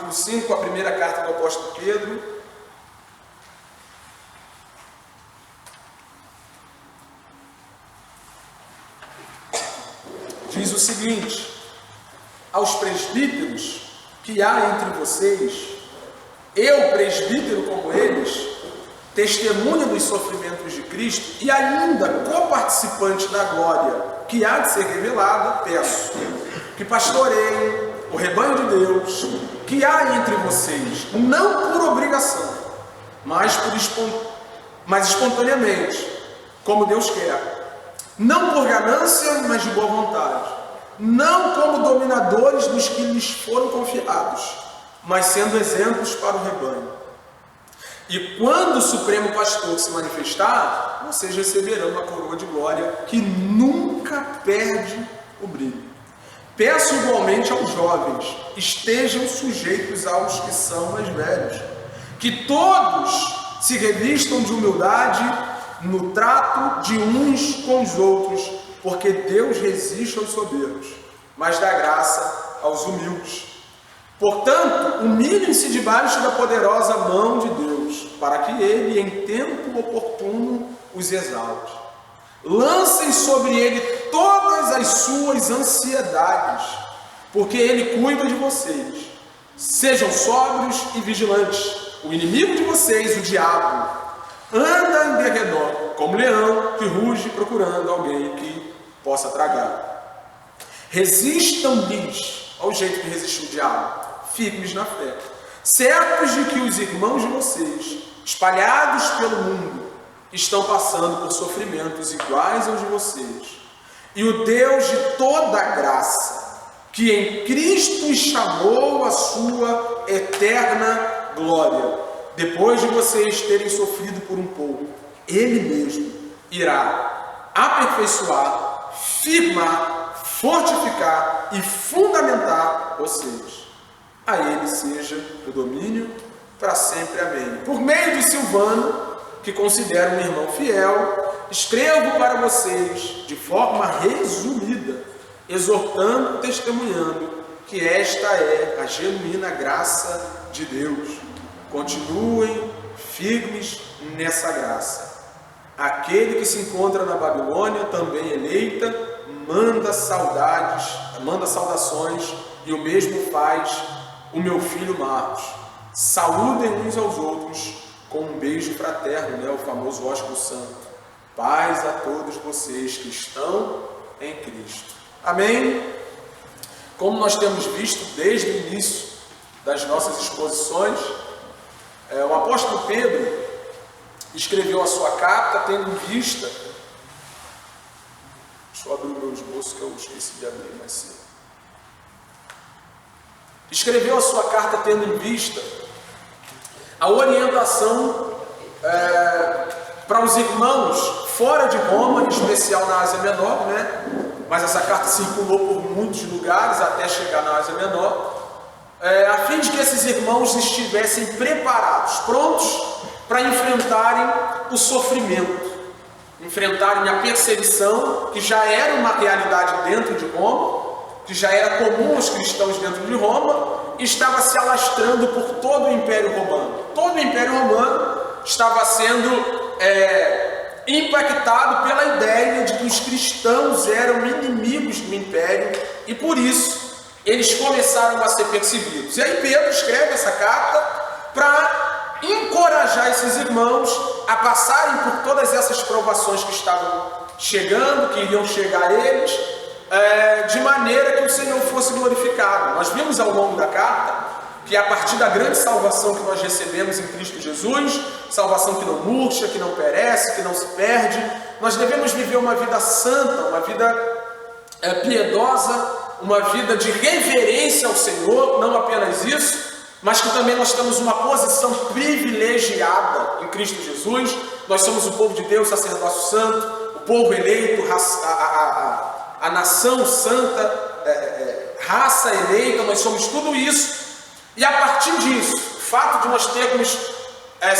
capítulo 5, a primeira carta do apóstolo Pedro. Diz o seguinte: aos presbíteros que há entre vocês, eu, presbítero como eles, testemunha dos sofrimentos de Cristo e ainda coparticipante da glória que há de ser revelada, peço que pastoreiem o rebanho de Deus que há entre vocês, não por obrigação, mas espontaneamente, como Deus quer, não por ganância, mas de boa vontade, não como dominadores dos que lhes foram confiados, mas sendo exemplos para o rebanho. E quando o Supremo Pastor se manifestar, vocês receberão uma coroa de glória que nunca perde o brilho. Peço igualmente aos jovens, estejam sujeitos aos que são mais velhos, que todos se revistam de humildade no trato de uns com os outros, porque Deus resiste aos soberbos, mas dá graça aos humildes. Portanto, humilhem-se debaixo da poderosa mão de Deus, para que Ele, em tempo oportuno, os exalte. Lancem sobre Ele todas as suas ansiedades, porque Ele cuida de vocês. Sejam sóbrios e vigilantes. O inimigo de vocês, o diabo, anda em derredor, como leão que ruge procurando alguém que possa tragar. Resistam-lhes, ao jeito que resistiu o diabo, firmes na fé, certos de que os irmãos de vocês, espalhados pelo mundo, estão passando por sofrimentos iguais aos de vocês. E o Deus de toda graça, que em Cristo os chamou à sua eterna glória, depois de vocês terem sofrido por um pouco, Ele mesmo irá aperfeiçoar, firmar, fortificar e fundamentar vocês. A Ele seja o domínio para sempre. Amém. Por meio de Silvano, que considero um irmão fiel, escrevo para vocês de forma resumida, exortando e testemunhando que esta é a genuína graça de Deus. Continuem firmes nessa graça. Aquele que se encontra na Babilônia, também eleita, manda saudações, e o mesmo faz o meu filho Marcos. Saludem uns aos outros com um beijo fraterno, o famoso ósculo santo. Paz a todos vocês que estão em Cristo. Amém? Como nós temos visto desde o início das nossas exposições, o apóstolo Pedro escreveu a sua carta tendo em vista... Deixa eu abrir o meu esboço que eu esqueci de abrir mais cedo. Escreveu a sua carta tendo em vista a orientação para os irmãos fora de Roma, em especial na Ásia Menor, mas essa carta circulou por muitos lugares até chegar na Ásia Menor, a fim de que esses irmãos estivessem preparados, prontos para enfrentarem o sofrimento, enfrentarem a perseguição, que já era uma realidade dentro de Roma, que já era comum aos cristãos dentro de Roma, e estava se alastrando por todo o Império Romano. Todo o Império Romano estava sendo impactado pela ideia de que os cristãos eram inimigos do Império, e por isso eles começaram a ser perseguidos. E aí Pedro escreve essa carta para encorajar esses irmãos a passarem por todas essas provações que estavam chegando, que iriam chegar a eles, de maneira que o Senhor fosse glorificado. Nós vimos ao longo da carta que a partir da grande salvação que nós recebemos em Cristo Jesus, salvação que não murcha, que não perece, que não se perde, nós devemos viver uma vida santa, uma vida piedosa, uma vida de reverência ao Senhor, não apenas isso, mas que também nós temos uma posição privilegiada em Cristo Jesus. Nós somos o povo de Deus, sacerdócio santo, o povo eleito, a nação santa, raça eleita, nós somos tudo isso. E a partir disso, o fato de nós termos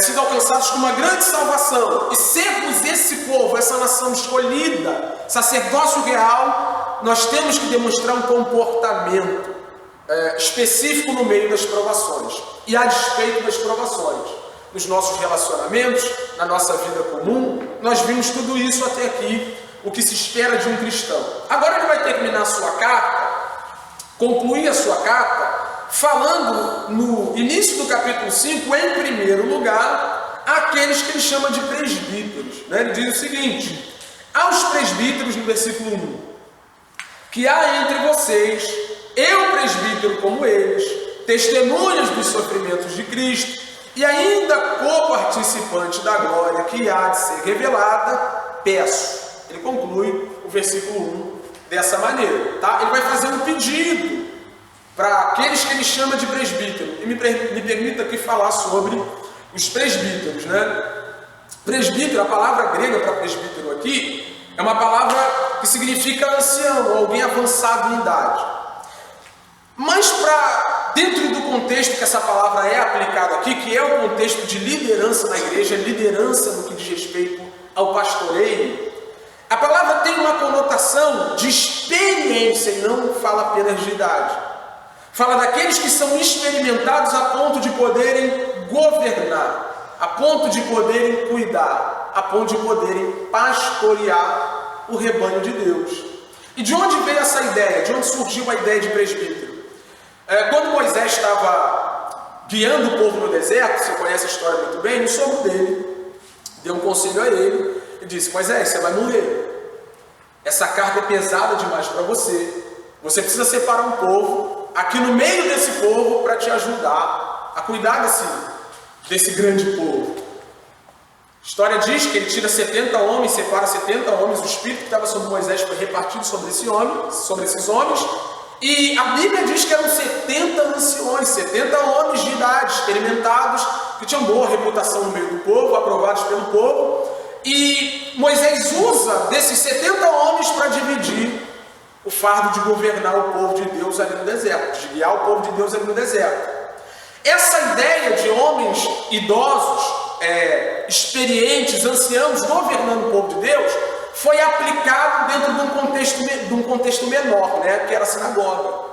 sido alcançados com uma grande salvação e sermos esse povo, essa nação escolhida, sacerdócio real, nós temos que demonstrar um comportamento específico no meio das provações e a despeito das provações. Nos nossos relacionamentos, na nossa vida comum, nós vimos tudo isso até aqui, o que se espera de um cristão. Agora ele vai terminar a sua carta, concluir a sua carta, falando no início do capítulo 5, em primeiro lugar, aqueles que ele chama de presbíteros. Ele diz o seguinte: aos presbíteros, no versículo 1, que há entre vocês, eu presbítero como eles, testemunhas dos sofrimentos de Cristo, e ainda co-participante da glória que há de ser revelada, peço. Ele conclui o versículo 1 dessa maneira. Tá? Ele vai fazer um pedido para aqueles que ele chama de presbítero. E me permita aqui falar sobre os presbíteros. Presbítero, a palavra grega para presbítero aqui, é uma palavra que significa ancião, ou alguém avançado em idade. Mas dentro do contexto que essa palavra é aplicada aqui, que é o contexto de liderança na igreja, liderança no que diz respeito ao pastoreio, a palavra tem uma conotação de experiência e não fala apenas de idade. Fala daqueles que são experimentados a ponto de poderem governar, a ponto de poderem cuidar, a ponto de poderem pastorear o rebanho de Deus. E de onde veio essa ideia? De onde surgiu a ideia de presbítero? Quando Moisés estava guiando o povo no deserto, você conhece a história muito bem, o sogro dele deu um conselho a ele e disse: Moisés, você vai morrer. Essa carga é pesada demais para você. Você precisa separar um povo aqui no meio desse povo para te ajudar a cuidar desse grande povo. A história diz que ele tira 70 homens, separa 70 homens, o espírito que estava sobre Moisés foi repartido sobre esses homens, e a Bíblia diz que eram 70 anciões, 70 homens de idade, experimentados, que tinham boa reputação no meio do povo, aprovados pelo povo, e Moisés usa desses 70 homens para dividir o fardo de governar o povo de Deus ali no deserto, de guiar o povo de Deus ali no deserto. Essa ideia de homens idosos, experientes, anciãos, governando o povo de Deus, foi aplicado dentro de um contexto menor, que era a sinagoga.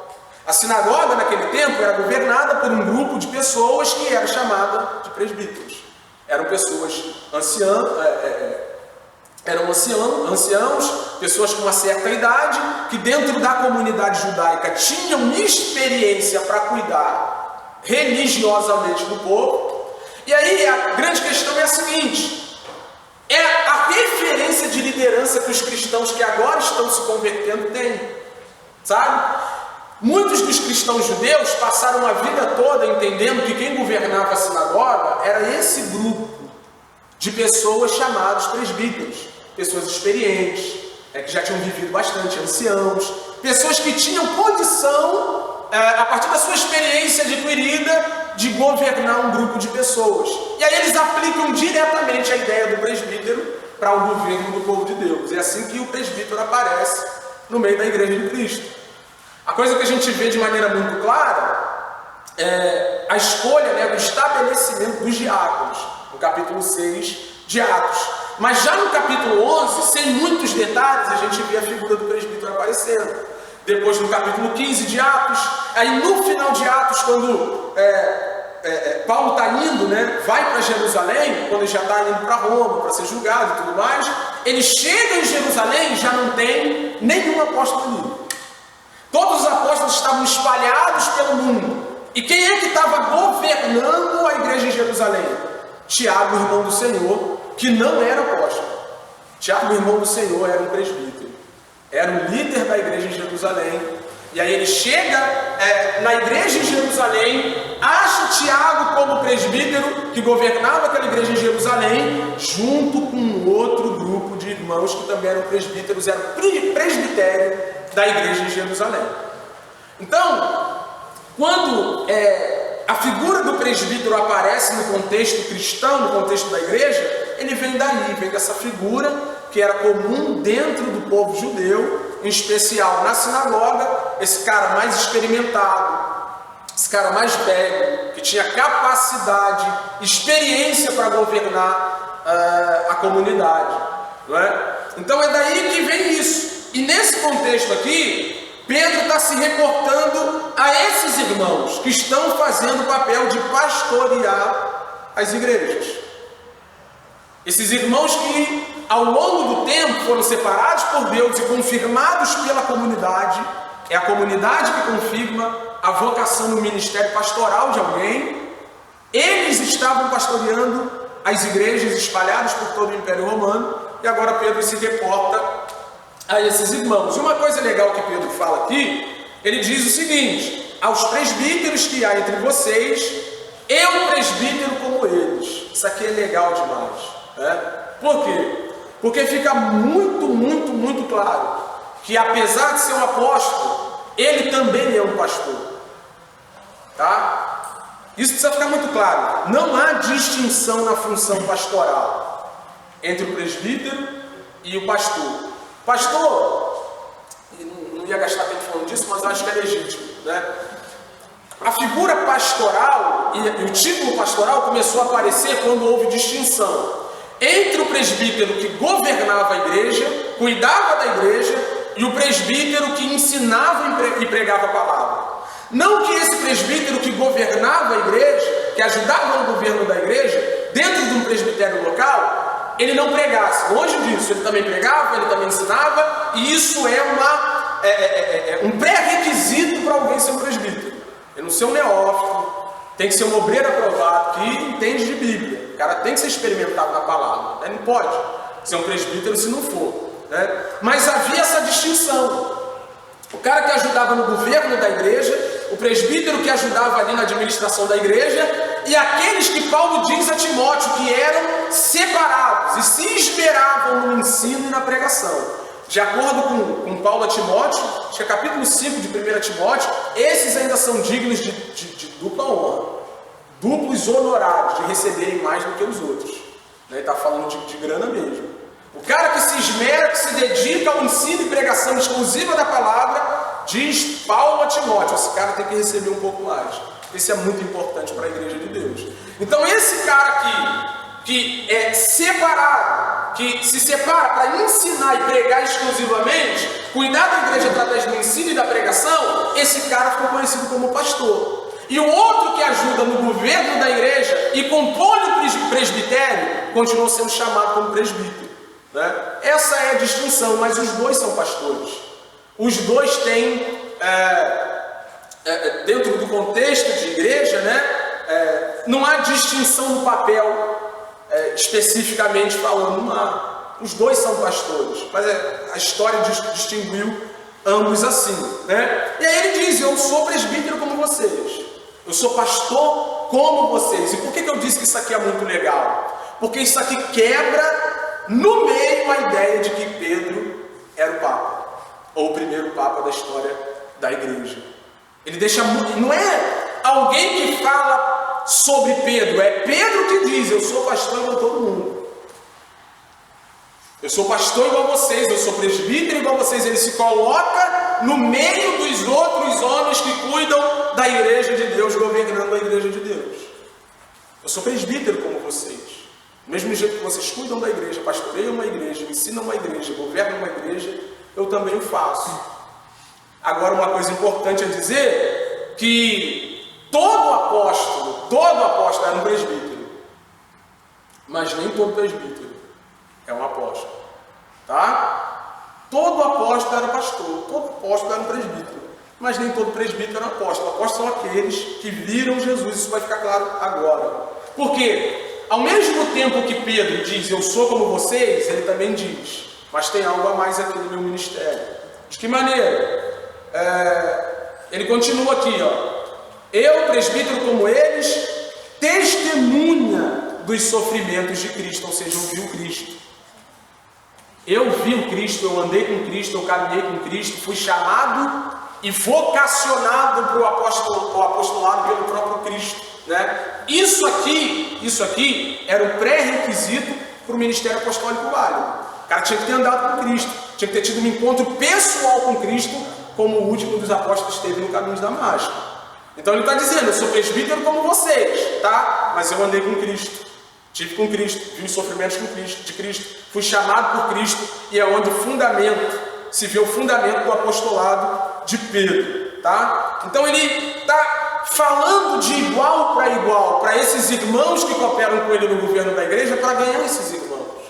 A sinagoga, naquele tempo, era governada por um grupo de pessoas que era chamada de presbíteros. Eram pessoas anciãos, pessoas com uma certa idade, que dentro da comunidade judaica tinham experiência para cuidar religiosamente do povo. E aí a grande questão é a seguinte: é a referência de liderança que os cristãos que agora estão se convertendo têm, sabe? Muitos dos cristãos judeus passaram a vida toda entendendo que quem governava a sinagoga era esse grupo de pessoas chamadas presbíteros, pessoas experientes, que já tinham vivido bastante, anciãos, pessoas que tinham condição, a partir da sua experiência adquirida, de governar um grupo de pessoas. E aí eles aplicam diretamente a ideia do presbítero para o governo do povo de Deus. É assim que o presbítero aparece no meio da igreja de Cristo. A coisa que a gente vê de maneira muito clara é a escolha, do estabelecimento dos diáconos, no capítulo 6 de Atos. Mas já no capítulo 11, sem muitos detalhes, a gente vê a figura do presbítero aparecendo. Depois no capítulo 15 de Atos, aí no final de Atos, quando Paulo está indo, vai para Jerusalém, quando ele já está indo para Roma, para ser julgado e tudo mais, ele chega em Jerusalém e já não tem nenhum apóstolo ali. Todos os apóstolos estavam espalhados pelo mundo. E quem é que estava governando a igreja em Jerusalém? Tiago, irmão do Senhor, que não era apóstolo. Tiago, irmão do Senhor, era um presbítero. Era o líder da igreja em Jerusalém. E aí ele chega na igreja em Jerusalém, acha Tiago como presbítero que governava aquela igreja em Jerusalém, junto com um outro grupo de irmãos que também eram presbíteros, era o presbitério da igreja em Jerusalém. Então, quando a figura do presbítero aparece no contexto cristão, no contexto da igreja, ele vem daí, vem dessa figura que era comum dentro do povo judeu, em especial na sinagoga, esse cara mais experimentado, esse cara mais velho, que tinha capacidade, experiência para governar a comunidade, não é? Então é daí que vem isso. E nesse contexto aqui, Pedro está se reportando a esses irmãos que estão fazendo o papel de pastorear as igrejas. Esses irmãos que ao longo do tempo foram separados por Deus e confirmados pela comunidade. É a comunidade que confirma a vocação no ministério pastoral de alguém. Eles estavam pastoreando as igrejas espalhadas por todo o Império Romano, e agora Pedro se reporta a esses irmãos. E uma coisa legal que Pedro fala aqui, ele diz o seguinte: aos presbíteros que há entre vocês, eu presbítero como eles. Isso aqui é legal demais, né? Por quê? Porque fica muito claro que, apesar de ser um apóstolo, ele também é um pastor, tá? Isso precisa ficar muito claro. Não há distinção na função pastoral entre o presbítero e o pastor. Pastor, não ia gastar tempo falando disso, mas acho que é legítimo, né? A figura pastoral e o título pastoral começou a aparecer quando houve distinção entre o presbítero que governava a igreja, cuidava da igreja, e o presbítero que ensinava e pregava a palavra. Não que esse presbítero que governava a igreja, que ajudava no governo da igreja, dentro de um presbitério local, ele não pregasse. Longe disso, ele também pregava, ele também ensinava, e isso é um pré-requisito para alguém ser um presbítero. Ele não ser um neófito, tem que ser um obreiro aprovado, que entende de Bíblia. O cara tem que ser experimentado na palavra, né? Não pode ser um presbítero se não for, né? Mas havia essa distinção. O cara que ajudava no governo da igreja, o presbítero que ajudava ali na administração da igreja, e aqueles que Paulo diz a Timóteo que eram separados e se esmeravam no ensino e na pregação. De acordo com Paulo a Timóteo, acho que é capítulo 5 de 1 Timóteo, esses ainda são dignos de dupla honra, duplos honorários, de receberem mais do que os outros. Ele está falando de grana mesmo. O cara que se esmera, que se dedica ao ensino e pregação exclusiva da palavra, diz Paulo a Timóteo, esse cara tem que receber um pouco mais. Isso é muito importante para a igreja de Deus. Então esse cara aqui, que é separado, que se separa para ensinar e pregar exclusivamente, cuidar da igreja através do ensino e da pregação, esse cara ficou conhecido como pastor. E o outro que ajuda no governo da igreja e compõe o presbitério, continuou sendo chamado como presbítero, né? Essa é a distinção, mas os dois são pastores. Os dois têm, dentro do contexto de igreja, né, não há distinção no papel, especificamente falando, não há. Os dois são pastores, mas a história distinguiu ambos assim, né? E aí ele diz: eu sou presbítero como vocês, eu sou pastor como vocês. E por que eu disse que isso aqui é muito legal? Porque isso aqui quebra no meio a ideia de que Pedro era o Papa, ou o primeiro Papa da história da igreja. Ele deixa muito, não é alguém que fala sobre Pedro, é Pedro que diz: eu sou pastor igual todo mundo. Eu sou pastor igual vocês, eu sou presbítero igual vocês. Ele se coloca no meio dos outros homens que cuidam da igreja de Deus, governando a igreja de Deus. Eu sou presbítero como vocês. Do mesmo jeito que vocês cuidam da igreja, pastoreiam uma igreja, ensinam uma igreja, governam uma igreja, eu também o faço. Agora, uma coisa importante é dizer que todo apóstolo era um presbítero, mas nem todo presbítero é um apóstolo, tá? Todo apóstolo era pastor, todo apóstolo era um presbítero, mas nem todo presbítero era apóstolo. Apóstolos são aqueles que viram Jesus. Isso vai ficar claro agora. Porque, ao mesmo tempo que Pedro diz: eu sou como vocês, ele também diz: mas tem algo a mais aqui no meu ministério. De que maneira? Ele continua aqui, ó: eu, presbítero como eles, testemunha dos sofrimentos de Cristo, ou seja, eu vi o Cristo. Eu vi o Cristo, eu andei com Cristo, eu caminhei com Cristo, fui chamado e vocacionado para o apostolado pelo próprio Cristo, né? Isso aqui era o pré-requisito para o ministério apostólico válido. O cara tinha que ter andado com Cristo, tinha que ter tido um encontro pessoal com Cristo, como o último dos apóstolos teve no caminho de Damasco. Então ele está dizendo: eu sou presbítero como vocês, tá? Mas eu andei com Cristo. Tive com Cristo, vi os sofrimentos de Cristo, fui chamado por Cristo, e é onde se vê o fundamento do apostolado de Pedro, tá? Então ele está falando de igual para igual para esses irmãos que cooperam com ele no governo da igreja, para ganhar esses irmãos,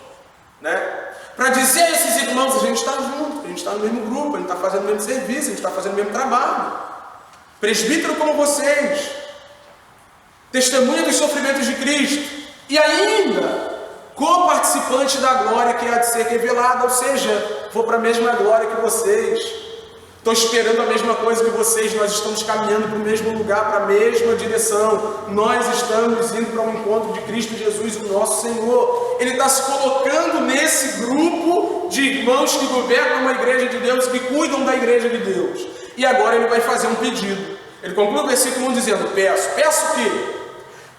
né? Para dizer a esses irmãos, a gente está junto, a gente está no mesmo grupo, a gente está fazendo o mesmo serviço, a gente está fazendo o mesmo trabalho. Presbítero como vocês, testemunha dos sofrimentos de Cristo, e ainda co-participante da glória que há de ser revelada, ou seja, vou para a mesma glória que vocês. Estou esperando a mesma coisa que vocês, nós estamos caminhando para o mesmo lugar, para a mesma direção. Nós estamos indo para um encontro de Cristo Jesus, o nosso Senhor. Ele está se colocando nesse grupo de irmãos que governam uma igreja de Deus, que cuidam da igreja de Deus. E agora ele vai fazer um pedido. Ele conclui o versículo 1 dizendo, peço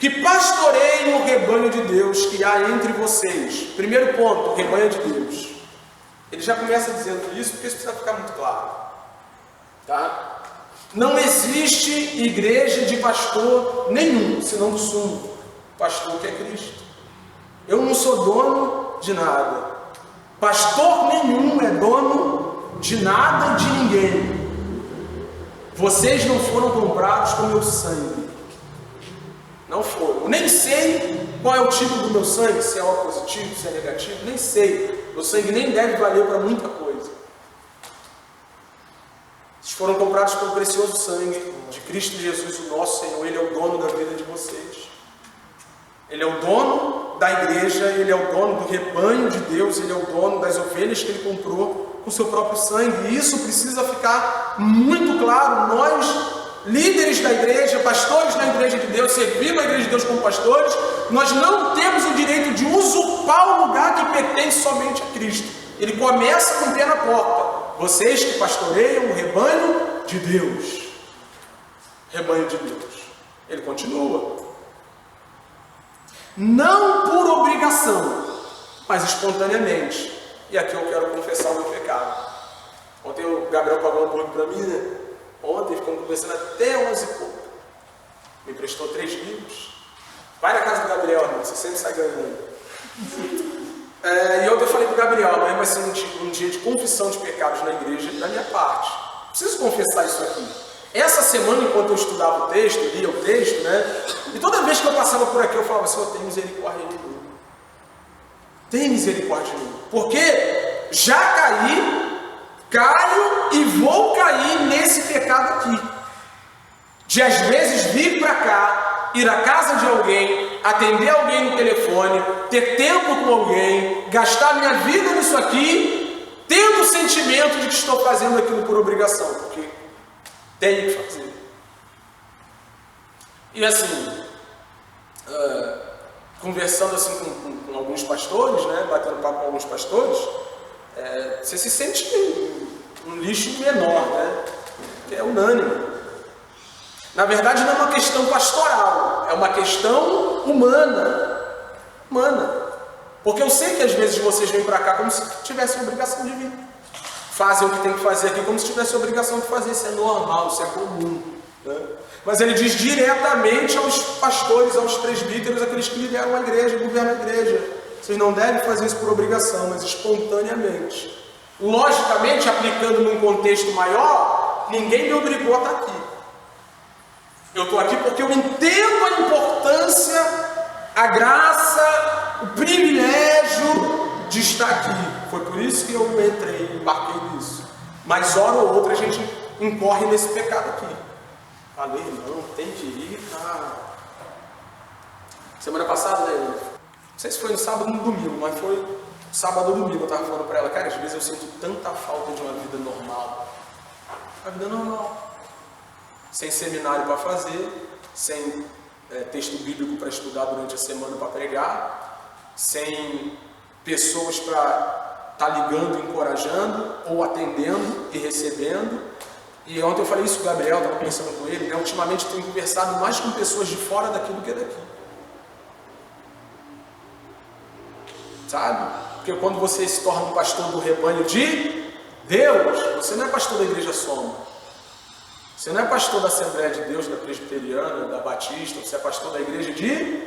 que pastoreiem o rebanho de Deus que há entre vocês. Primeiro ponto, o rebanho de Deus. Ele já começa dizendo isso porque isso precisa ficar muito claro. Tá? Não existe igreja de pastor nenhum, senão do sumo pastor que é Cristo. Eu não sou dono de nada. Pastor nenhum é dono de nada e de ninguém. Vocês não foram comprados com meu sangue. Não foram. Eu nem sei qual é o tipo do meu sangue, se é O positivo, se é negativo, nem sei. Meu sangue nem deve valer para muita coisa. Vocês foram comprados pelo precioso sangue de Cristo Jesus, o nosso Senhor. Ele é o dono da vida de vocês. Ele é o dono da igreja, ele é o dono do rebanho de Deus, ele é o dono das ovelhas que ele comprou com seu próprio sangue. E isso precisa ficar muito claro. Nós, líderes da igreja, pastores da igreja de Deus, servimos a igreja de Deus como pastores, nós não temos o direito de usurpar o lugar que pertence somente a Cristo. Ele começa com o pé na porta. Vocês que pastoreiam o rebanho de Deus. Rebanho de Deus. Ele continua. Não por obrigação, mas espontaneamente. E aqui eu quero confessar o meu pecado. Ontem o Gabriel pagou um hambúrguer para mim, né? Ontem ficamos conversando até 11 e pouco. Me emprestou 3 livros. Vai na casa do Gabriel, irmão, você sempre sai ganhando. E ontem eu falei para o Gabriel, amanhã vai ser um dia de confissão de pecados na igreja, da minha parte. Preciso confessar isso aqui. Essa semana, enquanto eu estudava o texto, lia o texto, né? E toda vez que eu passava por aqui, eu falava, Senhor, tem misericórdia de mim. Tem misericórdia de mim. Porque já caio e vou cair nesse pecado aqui. De às vezes vir para cá, ir à casa de alguém, atender alguém no telefone, ter tempo com alguém, gastar minha vida nisso aqui, tendo o sentimento de que estou fazendo aquilo por obrigação, porque tenho que fazer. E assim, conversando assim com alguns pastores, né, batendo papo com alguns pastores, você se sente um lixo menor, né, que é unânime. Na verdade, não é uma questão pastoral, é uma questão humana. Porque eu sei que às vezes vocês vêm para cá como se tivessem obrigação de vir. Fazem o que tem que fazer aqui como se tivessem obrigação de fazer. Isso é normal, isso é comum, né? Mas ele diz diretamente aos pastores, aos presbíteros, aqueles que lideram a igreja, governam a igreja. Vocês não devem fazer isso por obrigação, mas espontaneamente. Logicamente, aplicando num contexto maior, ninguém me obrigou a estar aqui. Eu estou aqui porque eu entendo a importância, a graça, o privilégio de estar aqui. Foi por isso que eu entrei, embarquei nisso. Mas hora ou outra a gente incorre nesse pecado aqui. Falei, irmão, tem que ir. Semana passada, né? Não sei se foi no sábado ou no domingo, mas foi sábado ou domingo. Eu estava falando para ela, cara, às vezes eu sinto tanta falta de uma vida normal. Uma vida normal. Sem seminário para fazer, sem texto bíblico para estudar durante a semana para pregar, sem pessoas para estar ligando, encorajando, ou atendendo e recebendo. E ontem eu falei isso com o Gabriel, estava pensando com ele, né? Ultimamente tenho conversado mais com pessoas de fora daqui do que daqui. Sabe? Porque quando você se torna um pastor do rebanho de Deus, você não é pastor da igreja Soma. Você não é pastor da Assembleia de Deus, da Presbiteriana, da Batista, você é pastor da igreja de...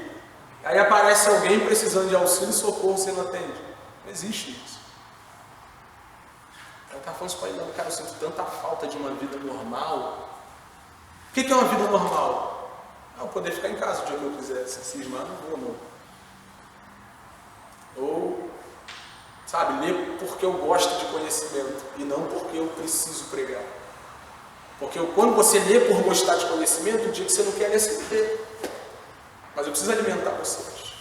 Aí aparece alguém precisando de auxílio e socorro, você não atende. Não existe isso. estava falando isso para ele, não, cara, eu sinto tanta falta de uma vida normal. O que é uma vida normal? Eu poder ficar em casa o dia que eu quiser, se cismar, não vou, não. Ou, sabe, ler porque eu gosto de conhecimento e não porque eu preciso pregar. Porque quando você lê por gostar de conhecimento, o dia que você não quer ler, você lê. Mas eu preciso alimentar vocês.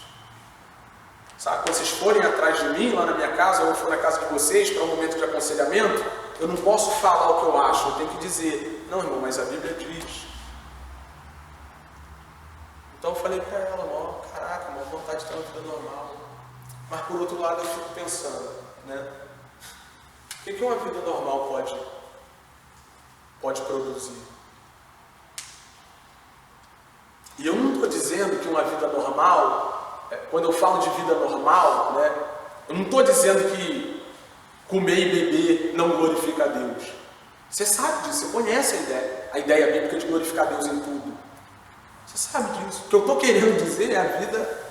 Sabe, quando vocês forem atrás de mim, lá na minha casa, ou eu for na casa de vocês, para um momento de aconselhamento, eu não posso falar o que eu acho, eu tenho que dizer, não, irmão, mas a Bíblia diz. Então eu falei para ela, caraca, uma vontade de ter uma vida normal. Mas por outro lado eu fico pensando, né? O que uma vida normal pode produzir? E eu não estou dizendo que uma vida normal, quando eu falo de vida normal, né, eu não estou dizendo que comer e beber não glorifica a Deus. Você sabe disso, você conhece a ideia bíblica de glorificar a Deus em tudo. Você sabe disso. O que eu estou querendo dizer é a vida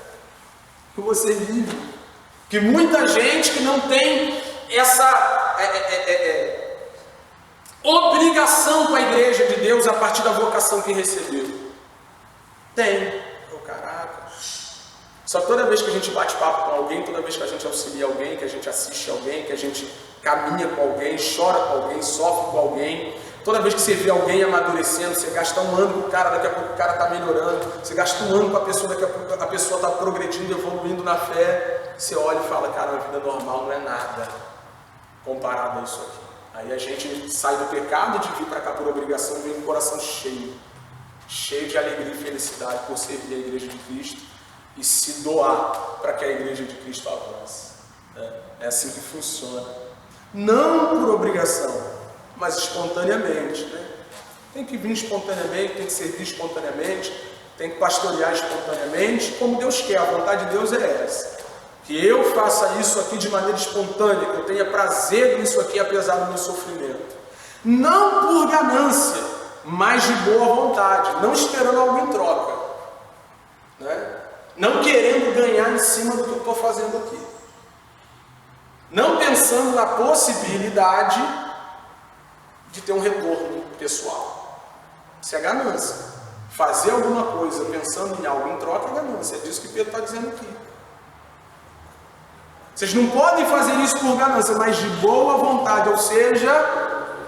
que você vive. Que muita gente que não tem essa obrigação com a igreja de Deus a partir da vocação que recebeu. Tem. Caraca. Só que toda vez que a gente bate papo com alguém, toda vez que a gente auxilia alguém, que a gente assiste alguém, que a gente caminha com alguém, chora com alguém, sofre com alguém, toda vez que você vê alguém amadurecendo, você gasta um ano com o cara, daqui a pouco o cara está melhorando, você gasta um ano com a pessoa, daqui a pouco a pessoa está progredindo, evoluindo na fé, você olha e fala, cara, uma vida normal não é nada comparado a isso aqui. Aí a gente sai do pecado de vir para cá por obrigação e vem com o coração cheio de alegria e felicidade por servir a igreja de Cristo e se doar para que a igreja de Cristo avance. É assim que funciona. Não por obrigação, mas espontaneamente. Né? Tem que vir espontaneamente, tem que servir espontaneamente, tem que pastorear espontaneamente, como Deus quer. A vontade de Deus é essa. Que eu faça isso aqui de maneira espontânea, que eu tenha prazer nisso aqui, apesar do meu sofrimento. Não por ganância, mas de boa vontade, não esperando algo em troca. Né? Não querendo ganhar em cima do que eu estou fazendo aqui. Não pensando na possibilidade de ter um retorno pessoal. Isso é ganância. Fazer alguma coisa pensando em algo em troca é ganância. É disso que Pedro está dizendo aqui. Vocês não podem fazer isso por ganância, mas de boa vontade, ou seja,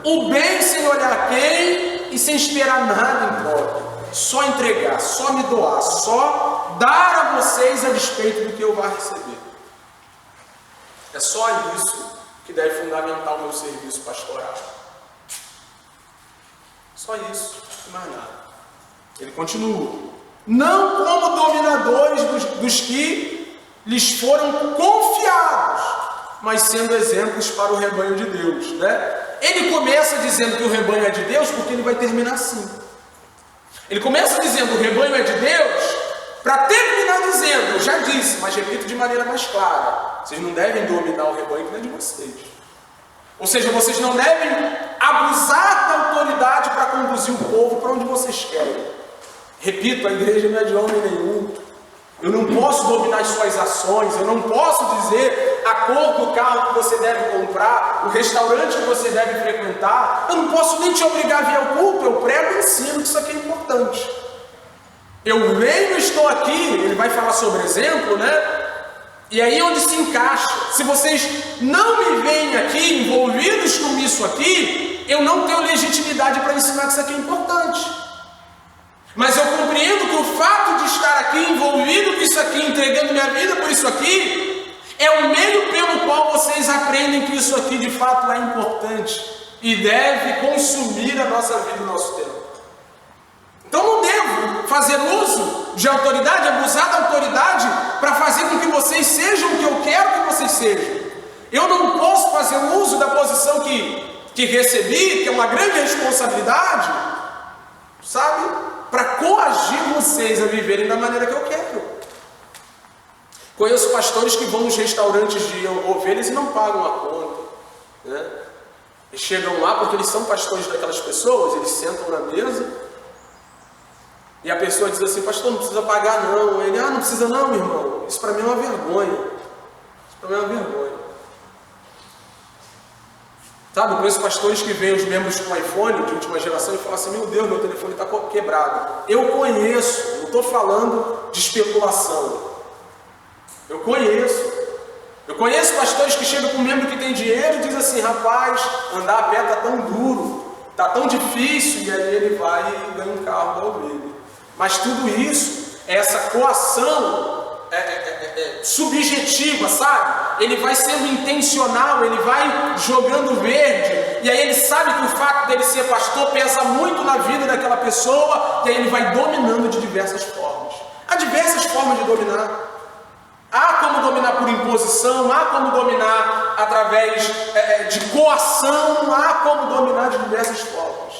o bem sem olhar quem e sem esperar nada em troca. Só entregar, só me doar, só dar a vocês a despeito do que eu vá receber. É só isso que deve fundamentar o meu serviço pastoral. Só isso, mais nada. Ele continua. Não como dominadores dos que lhes foram confiados, mas sendo exemplos para o rebanho de Deus. Né? Ele começa dizendo que o rebanho é de Deus, porque ele vai terminar assim. Ele começa dizendo que o rebanho é de Deus, para terminar dizendo, eu já disse, mas repito de maneira mais clara, vocês não devem dominar o rebanho que não é de vocês. Ou seja, vocês não devem abusar da autoridade para conduzir o povo para onde vocês querem. Repito, a igreja não é de homem nenhum. Eu não posso dominar as suas ações, eu não posso dizer a cor do carro que você deve comprar, o restaurante que você deve frequentar, eu não posso nem te obrigar a vir ao culto, eu prego e ensino que isso aqui é importante. Eu venho, estou aqui, ele vai falar sobre exemplo, né? E aí onde se encaixa, se vocês não me veem aqui, envolvidos com isso aqui, eu não tenho legitimidade para ensinar que isso aqui é importante. Mas eu compreendo que o fato de estar aqui envolvido com isso aqui, entregando minha vida por isso aqui, é o meio pelo qual vocês aprendem que isso aqui de fato é importante e deve consumir a nossa vida e o nosso tempo. Então não devo fazer uso de autoridade, abusar da autoridade para fazer com que vocês sejam o que eu quero que vocês sejam. Eu não posso fazer uso da posição que recebi, que é uma grande responsabilidade, sabe? Para coagir vocês a viverem da maneira que eu quero. Conheço pastores que vão nos restaurantes de ovelhas e não pagam a conta. Né? Eles chegam lá porque eles são pastores daquelas pessoas, eles sentam na mesa e a pessoa diz assim, pastor, não precisa pagar não. Ele, não precisa não, meu irmão. Isso para mim é uma vergonha. Isso para mim é uma vergonha. Sabe, eu conheço pastores que veem os membros com iPhone de última geração e falam assim: meu Deus, meu telefone está quebrado. Eu conheço, não estou falando de especulação. Eu conheço pastores que chegam com um membro que tem dinheiro e dizem assim: rapaz, andar a pé está tão duro, está tão difícil, e aí ele vai e ganha um carro da ovelha. Mas tudo isso é essa coação subjetiva, sabe? Ele vai sendo intencional, ele vai jogando verde, e aí ele sabe que o fato dele ser pastor pesa muito na vida daquela pessoa, e aí ele vai dominando de diversas formas. Há diversas formas de dominar. Há como dominar por imposição, há como dominar através de coação, há como dominar de diversas formas.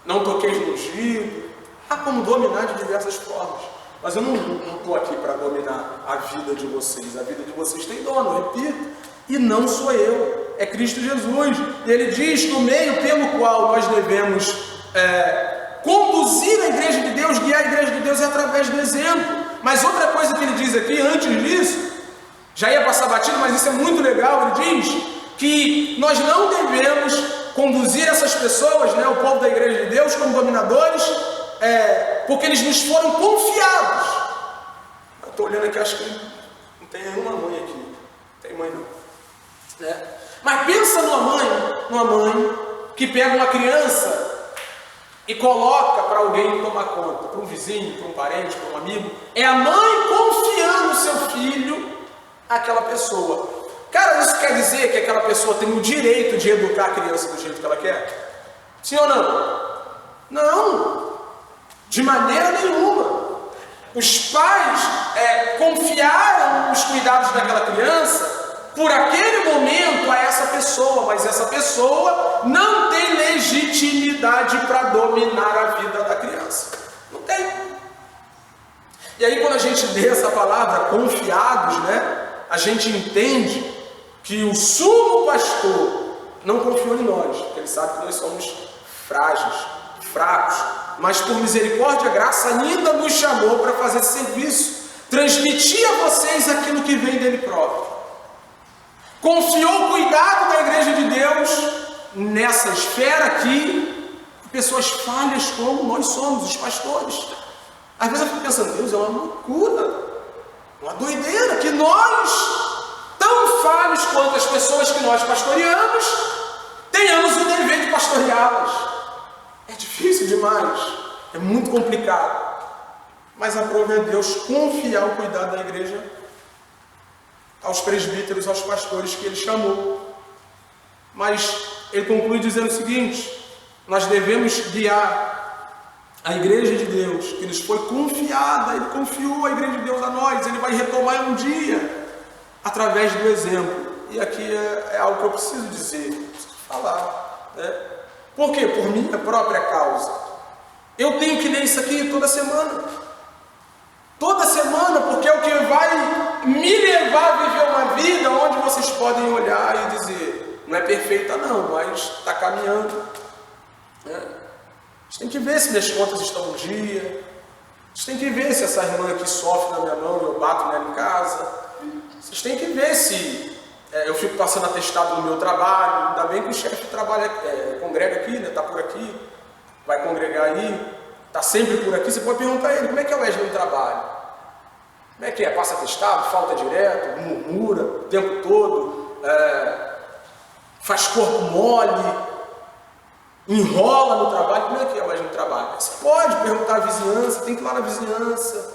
Não toqueis no ungido, há como dominar de diversas formas. Mas eu não estou aqui para dominar a vida de vocês. A vida de vocês tem dono, repito. E não sou eu, é Cristo Jesus. E ele diz que o meio pelo qual nós devemos conduzir a igreja de Deus, guiar a igreja de Deus é através do exemplo. Mas outra coisa que ele diz aqui, antes disso, já ia passar batido, mas isso é muito legal. Ele diz que nós não devemos conduzir essas pessoas, o povo da igreja de Deus, como dominadores, porque eles nos foram confiados. Eu estou olhando aqui, acho que não tem nenhuma mãe aqui. Não tem mãe não. Mas pensa numa mãe que pega uma criança e coloca para alguém tomar conta, para um vizinho, para um parente, para um amigo. É a mãe confiando o seu filho àquela pessoa. Cara, isso quer dizer que aquela pessoa tem o direito de educar a criança do jeito que ela quer? Sim ou não? Não, de maneira nenhuma. Os pais confiaram os cuidados daquela criança por aquele momento a essa pessoa, mas essa pessoa não tem legitimidade para dominar a vida da criança. Não tem. E aí quando a gente lê essa palavra confiados, a gente entende que o sumo pastor não confiou em nós, porque ele sabe que nós somos frágeis, fracos, mas por misericórdia e graça ainda nos chamou para fazer esse serviço, transmitir a vocês aquilo que vem dele próprio. Confiou o cuidado da igreja de Deus nessa esfera aqui, pessoas falhas como nós somos, os pastores. Às vezes eu fico pensando: Deus, é uma loucura, uma doideira, que nós, tão falhos quanto as pessoas que nós pastoreamos, tenhamos o dever de pastoreá-las. É difícil demais, é muito complicado, mas aprove a Deus confiar o cuidado da igreja aos presbíteros, aos pastores que ele chamou. Mas ele conclui dizendo o seguinte: nós devemos guiar a igreja de Deus, que nos foi confiada. Ele confiou a igreja de Deus a nós, ele vai retomar um dia através do exemplo. E aqui é algo que eu preciso dizer, preciso falar, Por quê? Por minha própria causa. Eu tenho que ler isso aqui toda semana. Toda semana, porque é o que vai me levar a viver uma vida onde vocês podem olhar e dizer: não é perfeita não, mas está caminhando. A gente tem que ver se minhas contas estão em dia. A gente tem que ver se essa irmã aqui sofre na minha mão e eu bato nela em casa. Vocês têm que ver se eu fico passando atestado no meu trabalho. Ainda bem que o chefe trabalha, congrega aqui, está por aqui, vai congregar aí, está sempre por aqui. Você pode perguntar a ele: como é que é o Wesley no trabalho? Como é que é? Passa atestado, falta direto, murmura o tempo todo, faz corpo mole, enrola no trabalho. Como é que é o Wesley no trabalho? Você pode perguntar à vizinhança, tem que ir lá na vizinhança.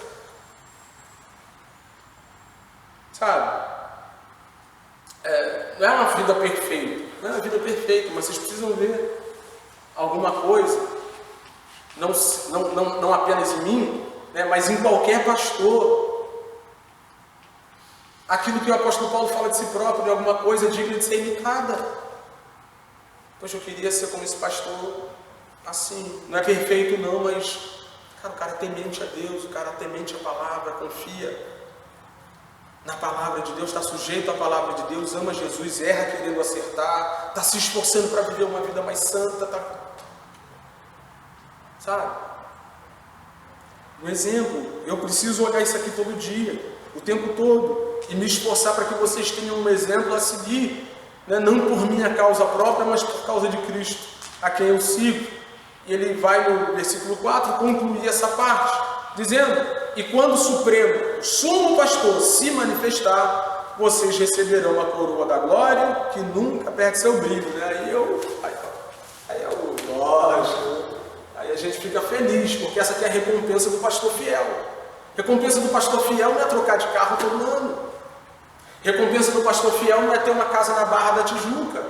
Sabe? Não é uma vida perfeita, não é uma vida perfeita, mas vocês precisam ver alguma coisa, não apenas em mim, mas em qualquer pastor. Aquilo que o apóstolo Paulo fala de si próprio, de alguma coisa digna de ser imitada. Poxa, eu queria ser como esse pastor, assim. Não é perfeito não, mas o cara é temente a Deus, o cara é temente à palavra, confia na palavra de Deus, está sujeito à palavra de Deus, ama Jesus, erra querendo acertar, está se esforçando para viver uma vida mais santa, sabe? Um exemplo, eu preciso olhar isso aqui todo dia, o tempo todo, e me esforçar para que vocês tenham um exemplo a seguir. né? Não por minha causa própria, mas por causa de Cristo, a quem eu sigo. E ele vai no versículo 4 concluir essa parte, dizendo: e quando o Supremo, sumo pastor, se manifestar, vocês receberão a coroa da glória, que nunca perde seu brilho. Né? Aí eu gosto, aí a gente fica feliz, porque essa aqui é a recompensa do pastor fiel. Recompensa do pastor fiel não é trocar de carro todo ano. Recompensa do pastor fiel não é ter uma casa na Barra da Tijuca.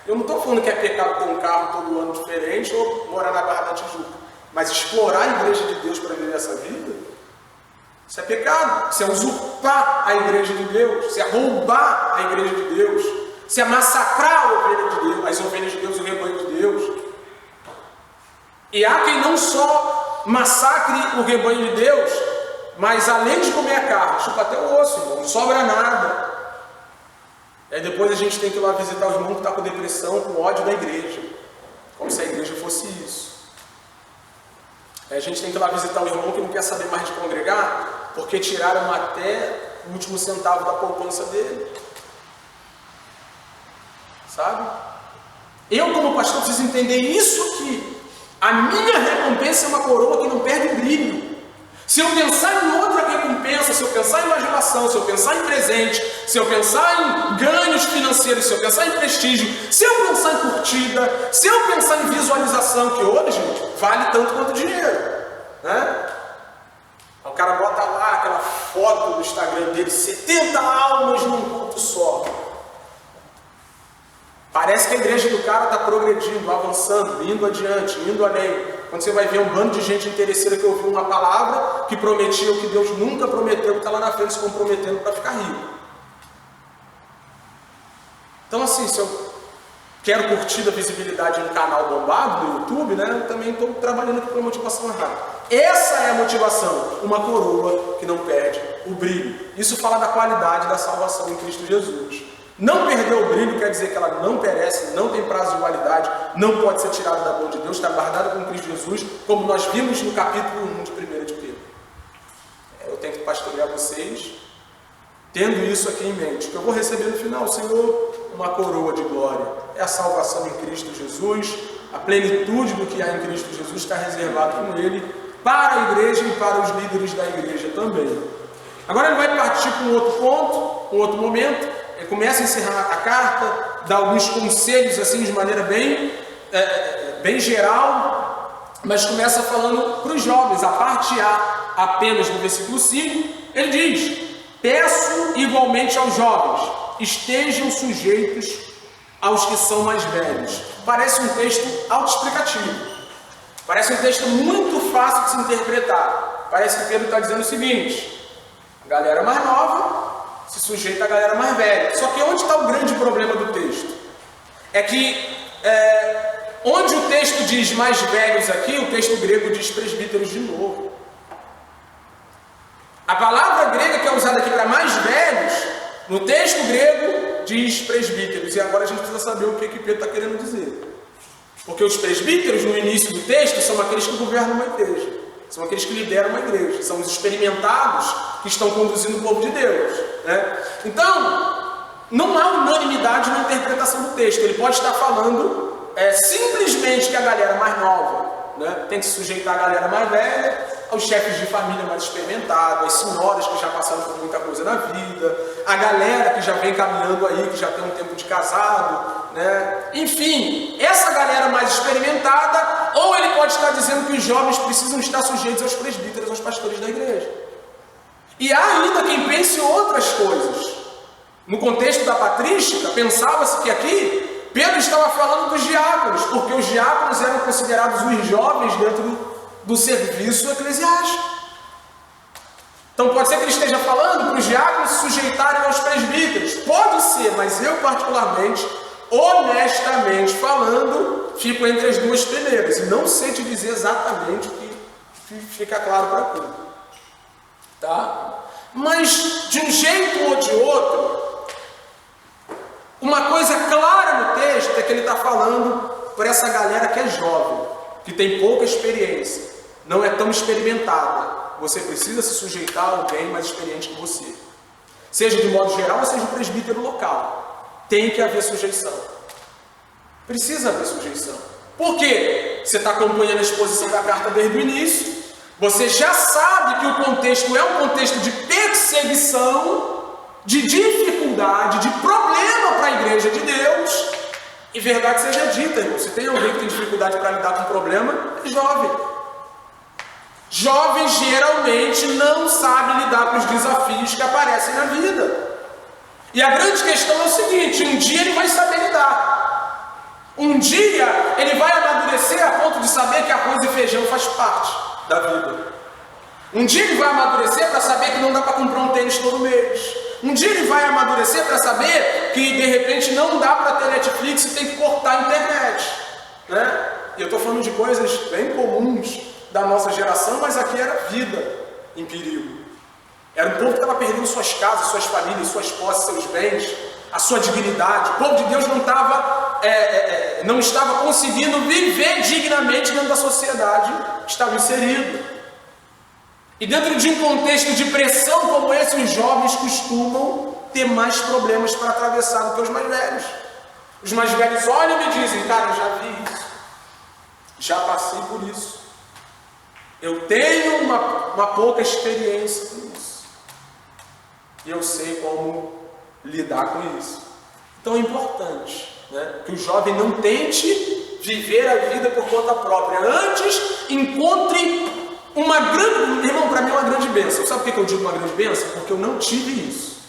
Eu não estou falando que é pecado ter um carro todo ano diferente ou morar na Barra da Tijuca. Mas explorar a igreja de Deus para viver essa vida, isso é pecado. Isso é usurpar a igreja de Deus. Isso é roubar a igreja de Deus. Isso é massacrar a ovelha de Deus, as ovelhas de Deus, o rebanho de Deus. E há quem não só massacre o rebanho de Deus, mas além de comer a carne, chupa até o osso, irmão, não sobra nada. E aí depois a gente tem que ir lá visitar o irmão que está com depressão, com ódio da igreja, como se a igreja fosse isso. Aí a gente tem que ir lá visitar o irmão que não quer saber mais de congregar, porque tiraram até o último centavo da poupança dele. Sabe? Eu, como pastor, preciso entender isso aqui. A minha recompensa é uma coroa que não perde brilho. Se eu pensar em outra recompensa, se eu pensar em majoração, se eu pensar em presente, se eu pensar em ganhos financeiros, se eu pensar em prestígio, se eu pensar em curtida, se eu pensar em visualização, que hoje, gente, vale tanto quanto dinheiro, né? O cara bota lá aquela foto no Instagram dele, 70 almas num culto só. Parece que a igreja do cara está progredindo, avançando, indo adiante, indo além. Quando você vai ver um bando de gente interesseira que ouviu uma palavra que prometia o que Deus nunca prometeu, que está lá na frente se comprometendo para ficar rico. Então assim, se eu quero curtir a visibilidade em um canal bombado no YouTube, né, eu também estou trabalhando aqui para uma motivação errada. Essa é a motivação, uma coroa que não perde o brilho. Isso fala da qualidade da salvação em Cristo Jesus. Não perder o brilho quer dizer que ela não perece, não tem prazo de validade, não pode ser tirada da mão de Deus, está guardada com Cristo Jesus, como nós vimos no capítulo 1 de 1 de Pedro. Eu tenho que pastorear vocês, tendo isso aqui em mente, que eu vou receber no final, Senhor, uma coroa de glória. É a salvação em Cristo Jesus, a plenitude do que há em Cristo Jesus está reservado com Ele, para a igreja e para os líderes da igreja também. Agora ele vai partir para um outro ponto, um outro momento. Ele começa a encerrar a carta, dá alguns conselhos assim de maneira bem geral, mas começa falando para os jovens. A parte A, apenas no versículo 5, ele diz: peço igualmente aos jovens, estejam sujeitos aos que são mais velhos. Parece um texto autoexplicativo, parece um texto muito fácil de se interpretar. Parece que Pedro está dizendo o seguinte: a galera mais nova se sujeita à galera mais velha. Só que onde está o grande problema do texto? É que onde o texto diz mais velhos aqui, o texto grego diz presbíteros de novo. A palavra grega que é usada aqui para mais velhos, no texto grego diz presbíteros. E agora a gente precisa saber o que Pedro está querendo dizer. Porque os presbíteros no início do texto são aqueles que governam uma igreja. São aqueles que lideram uma igreja, são os experimentados que estão conduzindo o povo de Deus, né? Então, não há unanimidade na interpretação do texto. Ele pode estar falando simplesmente que a galera mais nova, né, tem que se sujeitar à galera mais velha, aos chefes de família mais experimentados, às senhoras que já passaram por muita coisa na vida, a galera que já vem caminhando aí, que já tem um tempo de casado, né? Enfim, essa galera mais experimentada, ou ele pode estar dizendo que os jovens precisam estar sujeitos aos presbíteros, aos pastores da igreja. E há ainda quem pense outras coisas. No contexto da patrística, pensava-se que aqui Pedro estava falando dos diáconos, porque os diáconos eram considerados os jovens dentro do serviço eclesiástico. Então pode ser que ele esteja falando para os diáconos se sujeitarem aos presbíteros. Pode ser, mas eu particularmente, honestamente falando, fico entre as duas primeiras. E não sei te dizer exatamente o que fica claro para tudo. Tá? Mas de um jeito ou de outro, uma coisa clara no texto é que ele está falando para essa galera que é jovem, que tem pouca experiência, não é tão experimentada. Você precisa se sujeitar a alguém mais experiente que você. Seja de modo geral, ou seja um presbítero local. tem que haver sujeição. Precisa haver sujeição. Por quê? Você está acompanhando a exposição da carta desde o início, você já sabe que o contexto é um contexto de perseguição, de dificuldade, de problema para a igreja de Deus. E verdade seja dita, irmão, se tem alguém que tem dificuldade para lidar com problema, é jovem. Jovem geralmente não sabe lidar com os desafios que aparecem na vida. E a grande questão é o seguinte: um dia ele vai saber lidar. Um dia ele vai amadurecer a ponto de saber que arroz e feijão faz parte da vida. Um dia ele vai amadurecer para saber que não dá para comprar um tênis todo mês. Um dia ele vai amadurecer para saber que de repente não dá para ter Netflix e tem que cortar a internet, né? E eu estou falando de coisas bem comuns da nossa geração, mas aqui era vida em perigo. Era um povo que estava perdendo suas casas, suas famílias, suas posses, seus bens, a sua dignidade. O povo de Deus não estava conseguindo viver dignamente dentro da sociedade que estava inserido. E dentro de um contexto de pressão como esse, os jovens costumam ter mais problemas para atravessar do que os mais velhos. Os mais velhos olham e me dizem: cara, eu já vi isso, já passei por isso, eu tenho uma pouca experiência com isso, e eu sei como lidar com isso. Então é importante, né, que o jovem não tente viver a vida por conta própria. Antes, encontre uma grande... Irmão, para mim é uma grande bênção. Sabe por que eu digo uma grande bênção? Porque eu não tive isso.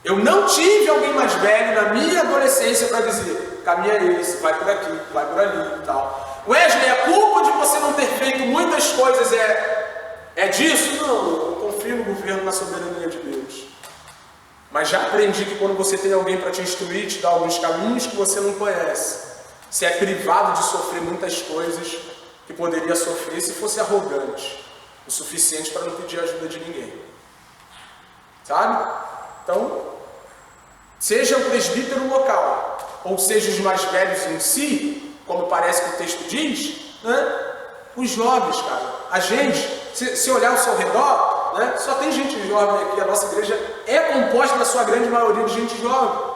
Eu não tive alguém mais velho na minha adolescência para dizer: caminha esse, vai por aqui, vai por ali e tal. Wesley, a culpa de você não ter feito muitas coisas é disso? Não, eu confio no governo, na soberania de Deus. Mas já aprendi que quando você tem alguém para te instruir, te dar alguns caminhos que você não conhece, você é privado de sofrer muitas coisas que poderia sofrer se fosse arrogante o suficiente para não pedir ajuda de ninguém. Sabe? Então, seja o presbítero local, ou seja os mais velhos em si, como parece que o texto diz, né? Os jovens, cara, a gente, se olhar ao seu redor, né? Só tem gente jovem aqui. A nossa igreja é composta, na sua grande maioria, de gente jovem.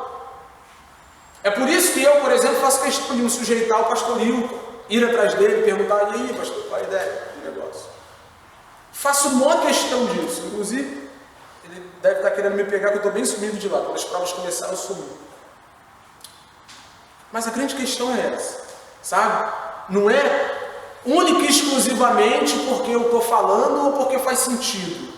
É por isso que eu, por exemplo, faço questão de me sujeitar ao pastor Hilton, ir atrás dele, perguntar: e aí, pastor, qual a ideia do negócio? Faço uma questão disso. Inclusive, ele deve estar querendo me pegar, que eu estou bem sumido de lá, quando as provas começaram a sumir. Mas a grande questão é essa, sabe? Não é única e exclusivamente porque eu estou falando ou porque faz sentido.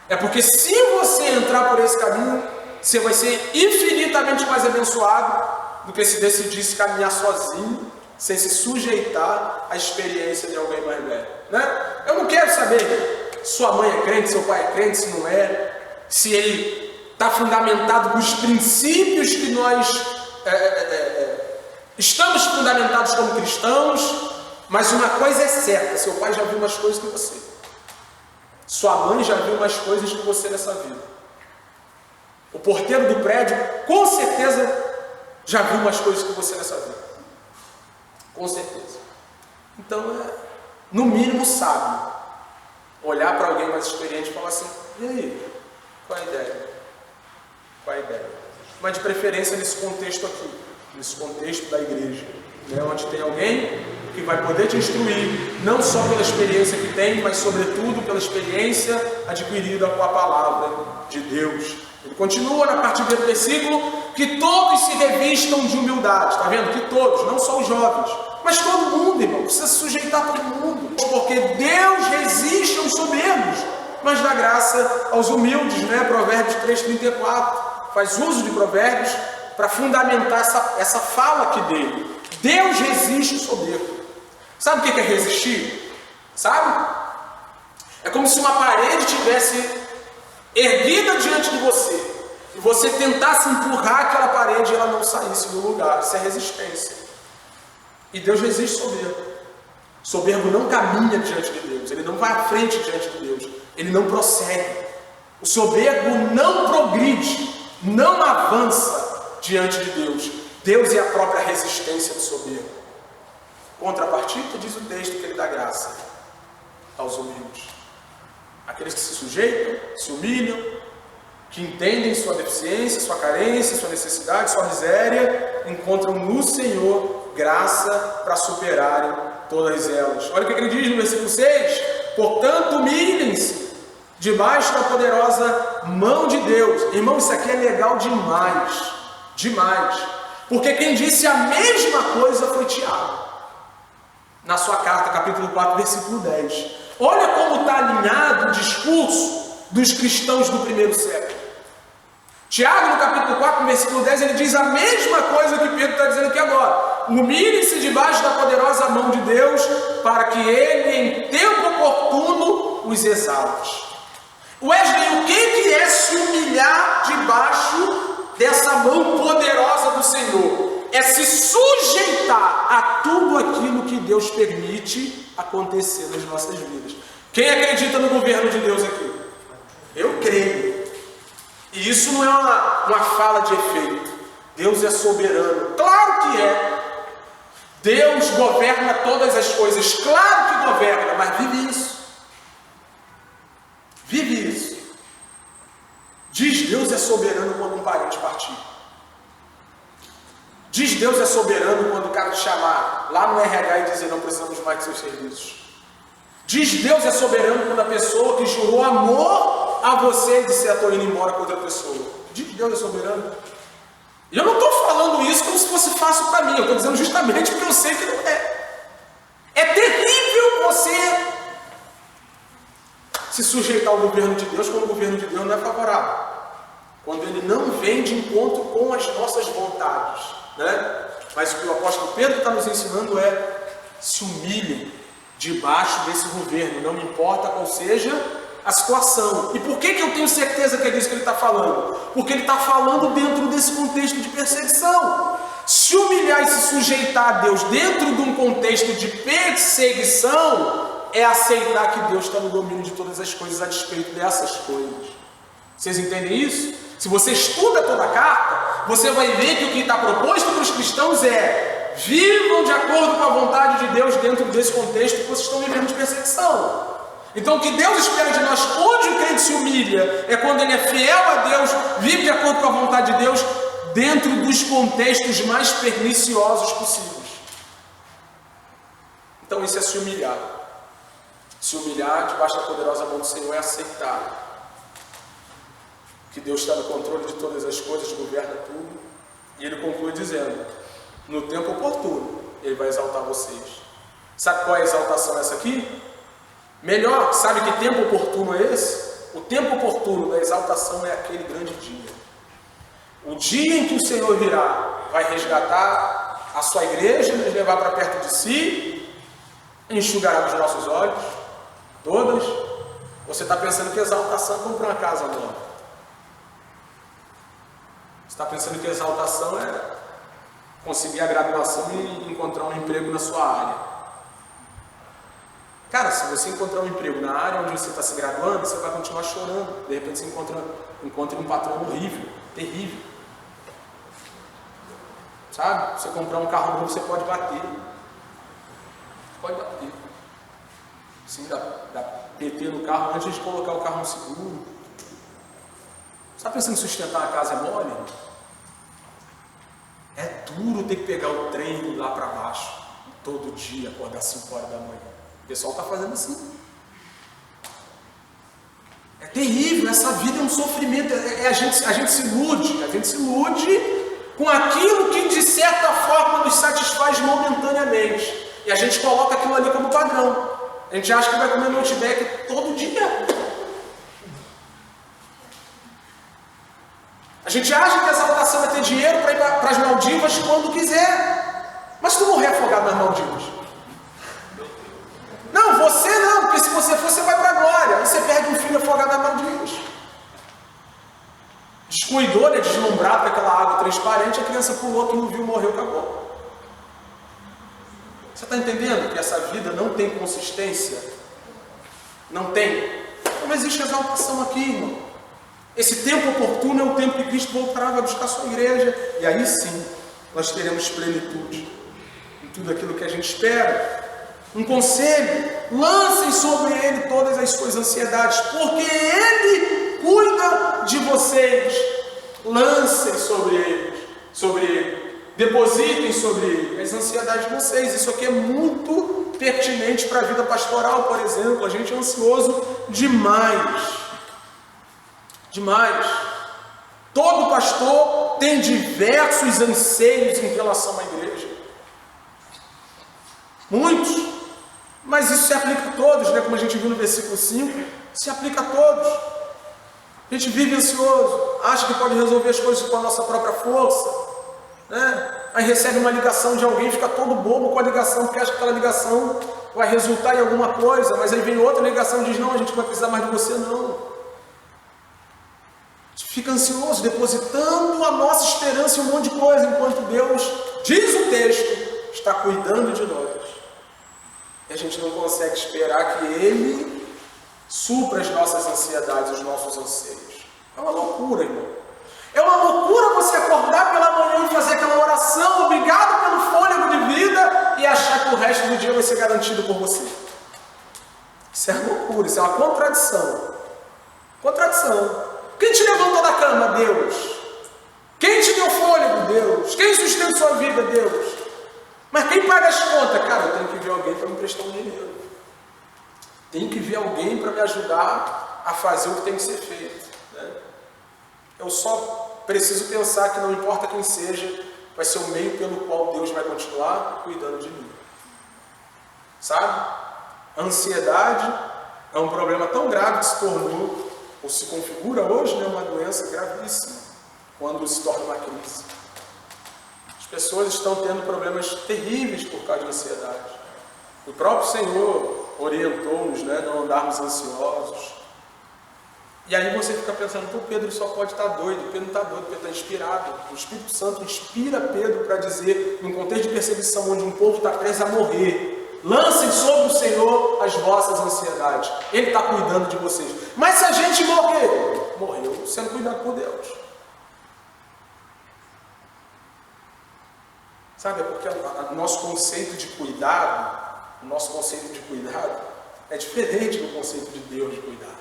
É porque se você entrar por esse caminho, você vai ser infinitamente mais abençoado do que se decidisse caminhar sozinho, sem se sujeitar à experiência de alguém mais velho, né? Eu não quero saber se sua mãe é crente, seu pai é crente, se não é, se ele está fundamentado nos princípios que nós estamos fundamentados como cristãos. Mas uma coisa é certa: seu pai já viu mais coisas que você, sua mãe já viu mais coisas que você nessa vida, o porteiro do prédio com certeza já viu mais coisas que você nessa vida. Com certeza. Então, no mínimo, sabe olhar para alguém mais experiente e falar assim: e aí, qual a ideia? Qual a ideia? Mas de preferência nesse contexto aqui, nesse contexto da igreja, né, onde tem alguém que vai poder te instruir, não só pela experiência que tem, mas sobretudo pela experiência adquirida com a palavra de Deus. Ele continua na parte do versículo: que todos se revistam de humildade. Está vendo? Que todos, não só os jovens, mas todo mundo, irmão, precisa se sujeitar a todo mundo, porque Deus resiste aos soberbos, mas dá graça aos humildes, né? Provérbios 3,34 faz uso de provérbios para fundamentar essa fala aqui dele. Deus resiste ao soberbo. Sabe o que é resistir? Sabe? É como se uma parede tivesse erguida diante de você e você tentasse empurrar aquela parede e ela não saísse do lugar. Isso é resistência. E Deus resiste ao soberbo. O soberbo não caminha diante de Deus, ele não vai à frente diante de Deus, ele não prossegue. O soberbo não progride, não avança diante de Deus. Deus é a própria resistência do soberbo. Contrapartida, diz o texto, que ele dá graça aos humildes. Aqueles que se sujeitam, se humilham, que entendem sua deficiência, sua carência, sua necessidade, sua miséria, encontram no Senhor graça para superarem todas elas. Olha o que ele diz no versículo 6: portanto, humilhem-se debaixo da poderosa mão de Deus. Irmão, isso aqui é legal demais, demais, porque quem disse a mesma coisa foi Tiago, na sua carta, capítulo 4, versículo 10. Olha como está alinhado o discurso dos cristãos do primeiro século. Tiago, no capítulo 4, versículo 10, ele diz a mesma coisa que Pedro está dizendo aqui agora: humilhem-se debaixo da poderosa mão de Deus, para que Ele, em tempo oportuno, os exalte. Wesley, o que é se humilhar debaixo dessa mão poderosa do Senhor? É se sujeitar a tudo aquilo que Deus permite acontecer nas nossas vidas. Quem acredita no governo de Deus aqui? Eu creio. E isso não é uma fala de efeito. Deus é soberano. Claro que é. Deus governa todas as coisas. Claro que governa, mas vive isso. Vive isso. Diz Deus é soberano quando um parente partir. Diz Deus é soberano quando o cara te chamar lá no RH e dizer não precisamos mais de seus serviços. Diz Deus é soberano quando a pessoa que jurou amor a você disser estou indo embora com outra pessoa. Diz Deus é soberano. E eu não estou falando isso como se fosse fácil para mim. Eu estou dizendo justamente porque eu sei que não é. É terrível você se sujeitar ao governo de Deus quando o governo de Deus não é favorável. Quando ele não vem de encontro com as nossas vontades, né? Mas o que o apóstolo Pedro está nos ensinando é: se humilhem debaixo desse governo, não importa qual seja a situação. E por que eu tenho certeza que é disso que ele está falando? Porque ele está falando dentro desse contexto de perseguição. Se humilhar e se sujeitar a Deus dentro de um contexto de perseguição é aceitar que Deus está no domínio de todas as coisas a despeito dessas coisas. Vocês entendem isso? Se você estuda toda a carta, você vai ver que o que está proposto para os cristãos é: vivam de acordo com a vontade de Deus dentro desse contexto que vocês estão vivendo de perseguição. Então o que Deus espera de nós, onde o crente se humilha, é quando ele é fiel a Deus, vive de acordo com a vontade de Deus, dentro dos contextos mais perniciosos possíveis. Então isso é se humilhar. Se humilhar debaixo da poderosa mão do Senhor é aceitar que Deus está no controle de todas as coisas, governa tudo. E ele conclui dizendo: no tempo oportuno, ele vai exaltar vocês. Sabe qual é a exaltação essa aqui? Melhor, sabe que tempo oportuno é esse? O tempo oportuno da exaltação é aquele grande dia. O dia em que o Senhor virá, vai resgatar a sua igreja, nos levar para perto de si, enxugará dos nossos olhos, todas. Você está pensando que exaltação é comprar uma casa nova. Você está pensando que exaltação é conseguir a graduação e encontrar um emprego na sua área. Cara, se você encontrar um emprego na área onde você está se graduando, você vai continuar chorando. De repente você encontra um patrão horrível, terrível. Sabe? Você comprar um carro novo, você pode bater. Pode bater. Sim, dá PT no carro antes de colocar o carro no seguro. Você está pensando em sustentar a casa é mole? É duro ter que pegar o trem lá para baixo, todo dia, acordar 5 horas da manhã. O pessoal está fazendo assim. É terrível, essa vida é um sofrimento. A gente se ilude com aquilo que de certa forma nos satisfaz momentaneamente. E a gente coloca aquilo ali como padrão. A gente acha que vai comer no Outback todo dia. A gente acha que a exaltação é ter dinheiro para ir para as Maldivas quando quiser. Mas tu morrer afogado nas Maldivas? Não, você não, porque se você for, você vai para a glória. Aí você perde um filho afogado nas Maldivas. Descuidou, né, deslumbrado com aquela água transparente, a criança pulou, que não viu, morreu, acabou. Você está entendendo que essa vida não tem consistência? Não tem. Não existe exaltação aqui, irmão. Esse tempo oportuno é o tempo que Cristo voltará, vai buscar a sua igreja. E aí sim, nós teremos plenitude em tudo aquilo que a gente espera. Um conselho: lancem sobre Ele todas as suas ansiedades, porque Ele cuida de vocês. Lancem sobre ele, depositem sobre ele as ansiedades de vocês. Isso aqui é muito pertinente para a vida pastoral, por exemplo. A gente é ansioso demais. Demais. Todo pastor tem diversos anseios em relação à igreja. Muitos. Mas isso se aplica a todos, né? Como a gente viu no versículo 5, se aplica a todos. A gente vive ansioso, acha que pode resolver as coisas com a nossa própria força, né? Aí recebe uma ligação de alguém, fica todo bobo com a ligação, porque acha que aquela ligação vai resultar em alguma coisa, mas aí vem outra ligação e diz, não, a gente não vai precisar mais de você, não. A gente fica ansioso, depositando a nossa esperança em um monte de coisa, enquanto Deus, diz o texto, está cuidando de nós. E a gente não consegue esperar que Ele supra as nossas ansiedades, os nossos anseios. É uma loucura, irmão. É uma loucura você acordar pela manhã e fazer aquela oração, obrigado pelo fôlego de vida, e achar que o resto do dia vai ser garantido por você. Isso é loucura, isso é uma contradição. Contradição. Quem te levantou da cama? Deus. Quem te deu fôlego? Deus. Quem sustenta sua vida? Deus. Mas quem paga as contas? Cara, eu tenho que ver alguém para me prestar um dinheiro. Tem que vir alguém para me ajudar a fazer o que tem que ser feito, né? Eu só preciso pensar que não importa quem seja, vai ser o meio pelo qual Deus vai continuar cuidando de mim. Sabe? A ansiedade é um problema tão grave que se tornou, ou se configura hoje, né, uma doença gravíssima, quando se torna uma crise. As pessoas estão tendo problemas terríveis por causa de ansiedade. O próprio Senhor orientou-nos, né, não andarmos ansiosos. E aí você fica pensando, pô, Pedro só pode estar doido. Pedro não está doido, Pedro está inspirado. O Espírito Santo inspira Pedro para dizer, num contexto de perseguição onde um povo está prestes a morrer, lancem sobre o Senhor as vossas ansiedades. Ele está cuidando de vocês. Mas se a gente morrer, morreu sendo cuidado por Deus. Sabe, é porque o nosso conceito de cuidado, é diferente do conceito de Deus de cuidado.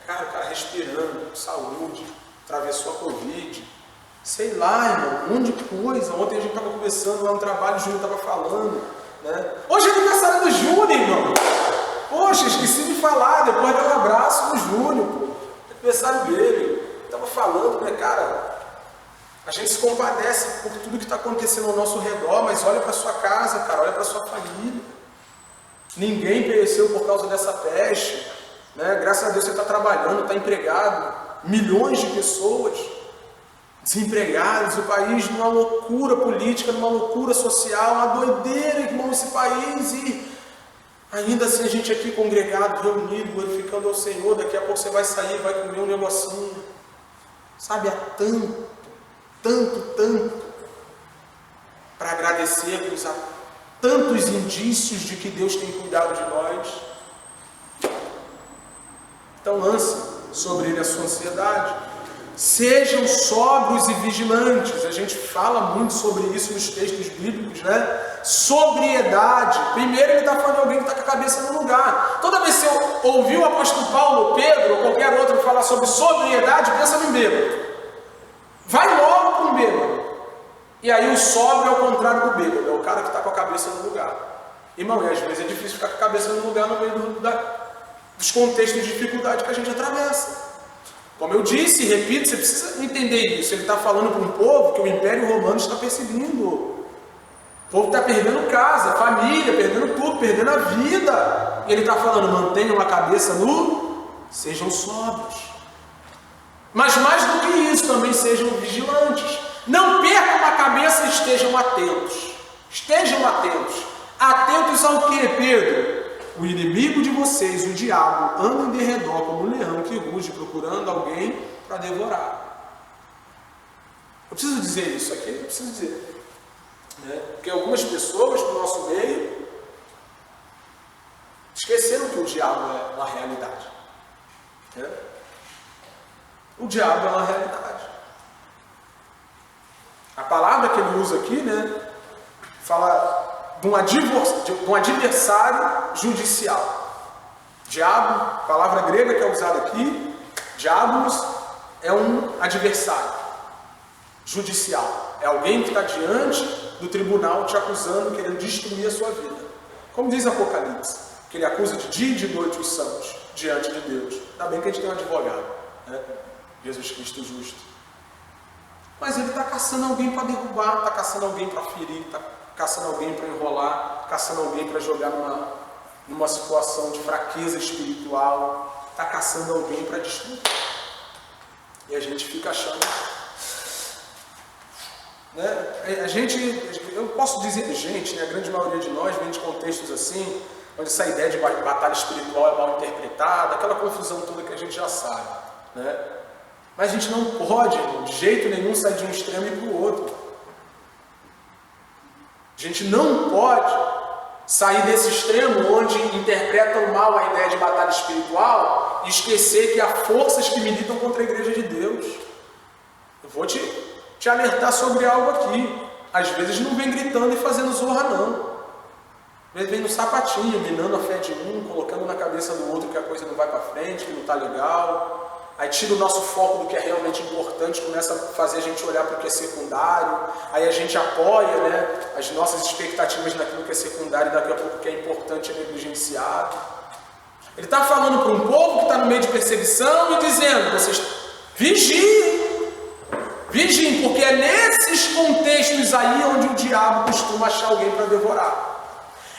Cara, o cara respirando, saúde, atravessou a Covid, sei lá, irmão, um monte de coisa. Ontem a gente estava conversando lá no trabalho, o Júnior estava falando, né? Hoje é aniversário do Júnior, irmão. Poxa, esqueci de falar, depois deu um abraço no Júnior, pô. Aniversário dele. Estava falando, né, cara? A gente se compadece por tudo que está acontecendo ao nosso redor, mas olha para sua casa, cara, olha para sua família. Ninguém pereceu por causa dessa peste, né? Graças a Deus você está trabalhando, está empregado. Milhões de pessoas desempregadas, o país numa loucura política, numa loucura social, uma doideira, irmão, esse país, e ainda assim a gente aqui congregado, reunido, glorificando ao Senhor. Daqui a pouco você vai sair, vai comer um negocinho, sabe, há tanto para agradecermos a tantos indícios de que Deus tem cuidado de nós. Então lance sobre ele a sua ansiedade. Sejam sóbrios e vigilantes. A gente fala muito sobre isso nos textos bíblicos, né? Sobriedade. Primeiro ele está falando de alguém que está com a cabeça no lugar. Toda vez que você ouvir o apóstolo Paulo, Pedro ou qualquer outro falar sobre sobriedade, pensa no bêbado. Vai logo para um bêbado. E aí o sóbrio é o contrário do bêbado, é o cara que está com a cabeça no lugar. Irmão, e às vezes é difícil ficar com a cabeça no lugar no meio dos contextos de dificuldade que a gente atravessa. Como eu disse e repito, você precisa entender isso. Ele está falando para um povo que o Império Romano está perseguindo. O povo está perdendo casa, família, perdendo tudo, perdendo a vida. E ele está falando, mantenham a cabeça no, sejam sóbrios. Mas mais do que isso, também sejam vigilantes. Não percam a cabeça e estejam atentos. Estejam atentos. Atentos ao que, Pedro? O inimigo de vocês, o diabo, anda em derredor como um leão que ruge, procurando alguém para devorar. Eu preciso dizer isso aqui, eu preciso dizer. Né? Porque algumas pessoas no nosso meio esqueceram que o diabo é uma realidade. Né? O diabo é uma realidade. A palavra que ele usa aqui, né, fala de um adversário judicial. Diabo, palavra grega que é usada aqui, diabolos, é um adversário judicial. É alguém que está diante do tribunal te acusando, querendo destruir a sua vida. Como diz Apocalipse, que ele acusa de dia e de noite os santos diante de Deus. Ainda bem que a gente tem um advogado, né? Jesus Cristo justo. Mas ele está caçando alguém para derrubar, está caçando alguém para ferir, está caçando alguém para enrolar, caçando alguém para jogar numa situação de fraqueza espiritual, está caçando alguém para destruir. E a gente fica achando, né? Eu posso dizer gente, né? A grande maioria de nós vem de contextos assim, onde essa ideia de batalha espiritual é mal interpretada, aquela confusão toda que a gente já sabe, né? Mas a gente não pode, de jeito nenhum, sair de um extremo e para o outro. A gente não pode sair desse extremo onde interpretam mal a ideia de batalha espiritual e esquecer que há forças que militam contra a igreja de Deus. Eu vou te alertar sobre algo aqui. Às vezes não vem gritando e fazendo zorra, não. Às vezes vem no sapatinho, minando a fé de um, colocando na cabeça do outro que a coisa não vai para frente, que não está legal. Aí tira o nosso foco do que é realmente importante, começa a fazer a gente olhar para o que é secundário, aí a gente apoia, né, as nossas expectativas naquilo que é secundário e daqui a pouco o que é importante é negligenciado. Ele está falando para um povo que está no meio de perseguição e dizendo, vocês vigiem, porque é nesses contextos aí onde o diabo costuma achar alguém para devorar.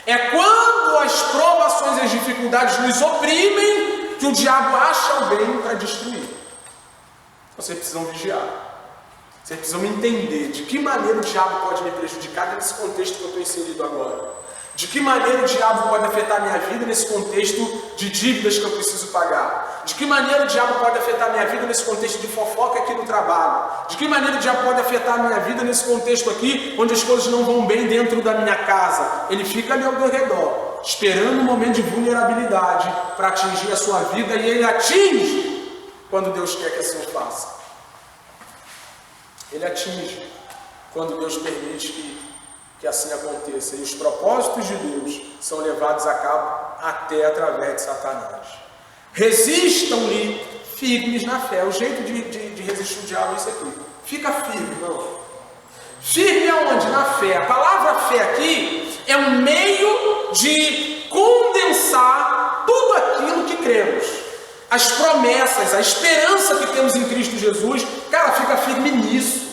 É quando as provações e as dificuldades nos oprimem que o diabo acha alguém para destruir. Vocês precisam vigiar. Vocês precisam entender de que maneira o diabo pode me prejudicar nesse contexto que eu estou inserido agora. De que maneira o diabo pode afetar a minha vida nesse contexto de dívidas que eu preciso pagar. De que maneira o diabo pode afetar a minha vida nesse contexto de fofoca aqui no trabalho. De que maneira o diabo pode afetar a minha vida nesse contexto aqui, onde as coisas não vão bem dentro da minha casa. Ele fica ali ao meu redor, esperando um momento de vulnerabilidade para atingir a sua vida, e ele atinge quando Deus quer que assim faça. Ele atinge quando Deus permite que assim aconteça. E os propósitos de Deus são levados a cabo até através de Satanás. Resistam-lhe firmes na fé. O jeito de resistir o diabo é isso aqui. Fica firme, não. Firme aonde? Na fé. A palavra fé aqui é um meio de condensar tudo aquilo que cremos. As promessas, a esperança que temos em Cristo Jesus. Cara, fica firme nisso.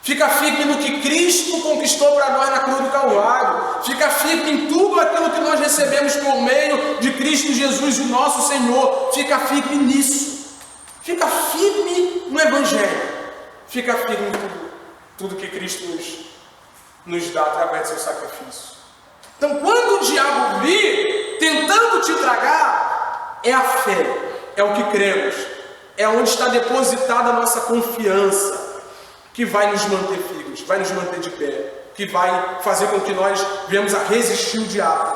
Fica firme no que Cristo conquistou para nós na cruz do Calvário. Fica firme em tudo aquilo que nós recebemos por meio de Cristo Jesus, o nosso Senhor. Fica firme nisso. Fica firme no Evangelho. Fica firme em tudo que Cristo nos dá através do seu sacrifício. Então, quando o diabo vir tentando te tragar, é a fé, é o que cremos, é onde está depositada a nossa confiança, que vai nos manter firmes, vai nos manter de pé, que vai fazer com que nós venhamos a resistir o diabo.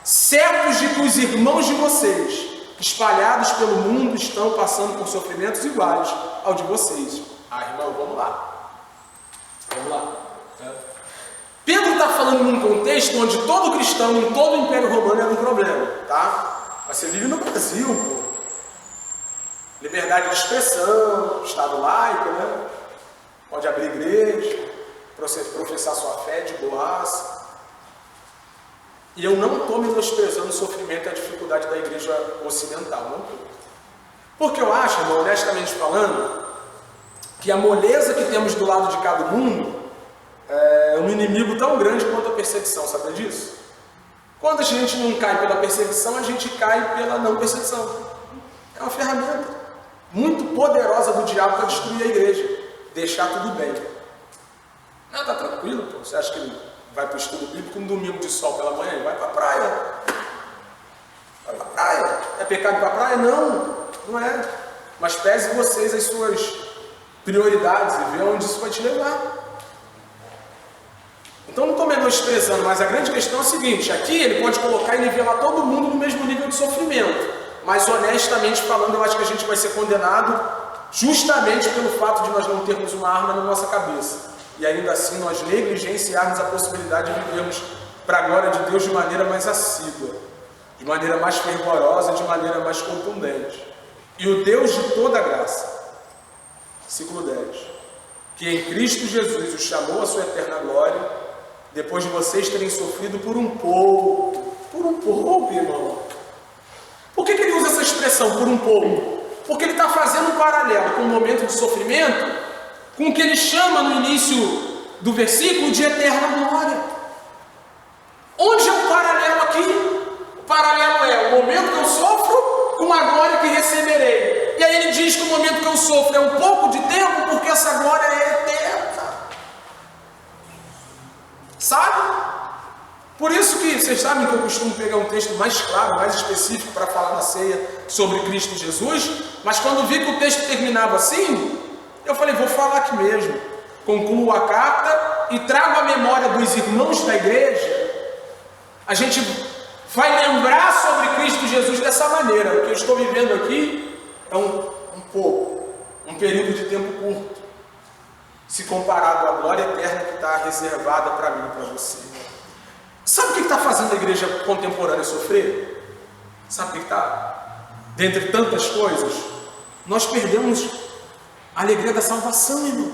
Certos de que os irmãos de vocês, espalhados pelo mundo, estão passando por sofrimentos iguais ao de vocês. Ah, irmão, vamos lá. Vamos lá. Pedro está falando num contexto onde todo cristão em todo o Império Romano era um problema, tá? Mas você vive no Brasil, pô. Liberdade de expressão, Estado laico, né? Pode abrir igreja, professar sua fé de boaça. E eu não estou menosprezando o sofrimento e a dificuldade da igreja ocidental, não estou. Porque eu acho, irmão, honestamente falando, que a moleza que temos do lado de cá do mundo é um inimigo tão grande quanto a perseguição, sabe disso? Quando a gente não cai pela perseguição, a gente cai pela não perseguição. É uma ferramenta muito poderosa do diabo para destruir a igreja. Deixar tudo bem. Não, tá tranquilo, pô. Você acha que ele vai para o estudo bíblico um domingo de sol pela manhã? Ele vai para a praia. Vai para a praia. É pecado ir para a praia? Não, não é. Mas pese vocês as suas prioridades e vê onde isso vai te levar. Então não estou menosprezando, mas a grande questão é a seguinte: aqui ele pode colocar e nivelar todo mundo no mesmo nível de sofrimento. Mas honestamente falando, eu acho que a gente vai ser condenado justamente pelo fato de nós não termos uma arma na nossa cabeça. E ainda assim nós negligenciarmos a possibilidade de vivermos para a glória de Deus de maneira mais assídua. de maneira mais fervorosa, de maneira mais contundente. E o Deus de toda graça, versículo 10, que em Cristo Jesus os chamou à sua eterna glória, depois de vocês terem sofrido por um pouco, irmão. Por que ele usa essa expressão, por um pouco? Porque ele está fazendo um paralelo com o momento de sofrimento, com o que ele chama no início do versículo de eterna glória. Onde é o paralelo aqui? O paralelo é o momento que eu sofro com a glória que receberei. E aí ele diz que o momento que eu sofro é um pouco de tempo, porque essa glória é eterna. Sabe? Por isso que vocês sabem que eu costumo pegar um texto mais claro, mais específico para falar na ceia sobre Cristo Jesus, mas quando vi que o texto terminava assim, eu falei, vou falar aqui mesmo. Concluo a carta e trago a memória dos irmãos da igreja. A gente vai lembrar sobre Cristo Jesus dessa maneira. O que eu estou vivendo aqui é um período de tempo curto, se comparado à glória eterna que está reservada para mim e para você. Sabe o que está fazendo a igreja contemporânea sofrer? Sabe o que está? Dentre tantas coisas, nós perdemos a alegria da salvação, irmão.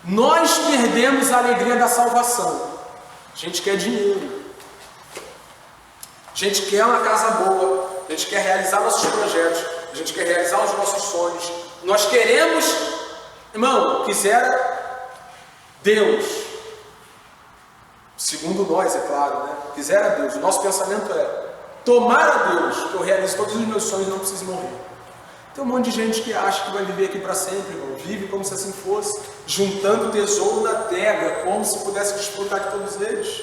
Nós perdemos a alegria da salvação. A gente quer dinheiro. A gente quer uma casa boa. A gente quer realizar nossos projetos. A gente quer realizar os nossos sonhos. Nós queremos, irmão, quisera Deus, segundo nós, é claro, né? Quisera Deus. O nosso pensamento é: tomara Deus que eu realize todos os meus sonhos e não precise morrer. Tem um monte de gente que acha que vai viver aqui para sempre, irmão. Vive como se assim fosse, juntando tesouro na terra, como se pudesse desfrutar de todos eles.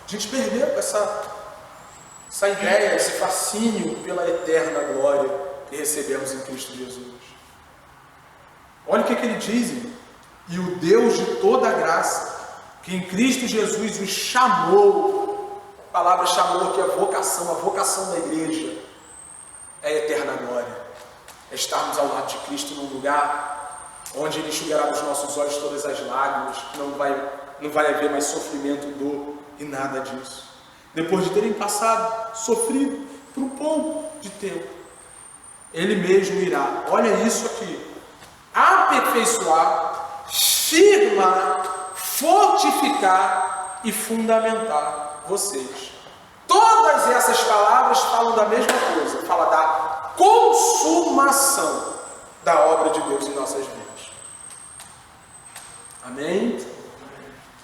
A gente perdeu essa ideia, esse fascínio pela eterna glória que recebemos em Cristo Jesus. Olha o que ele diz, irmão. E o Deus de toda graça, que em Cristo Jesus os chamou, a palavra chamou aqui a vocação da igreja, é a eterna glória, é estarmos ao lado de Cristo num lugar onde Ele enxugará dos nossos olhos todas as lágrimas, não vai haver mais sofrimento, dor e nada disso. Depois de terem sofrido por um pouco de tempo, Ele mesmo irá, olha isso aqui, aperfeiçoar, firmar, fortificar e fundamentar vocês. Todas essas palavras falam da mesma coisa, fala da consumação da obra de Deus em nossas vidas. Amém?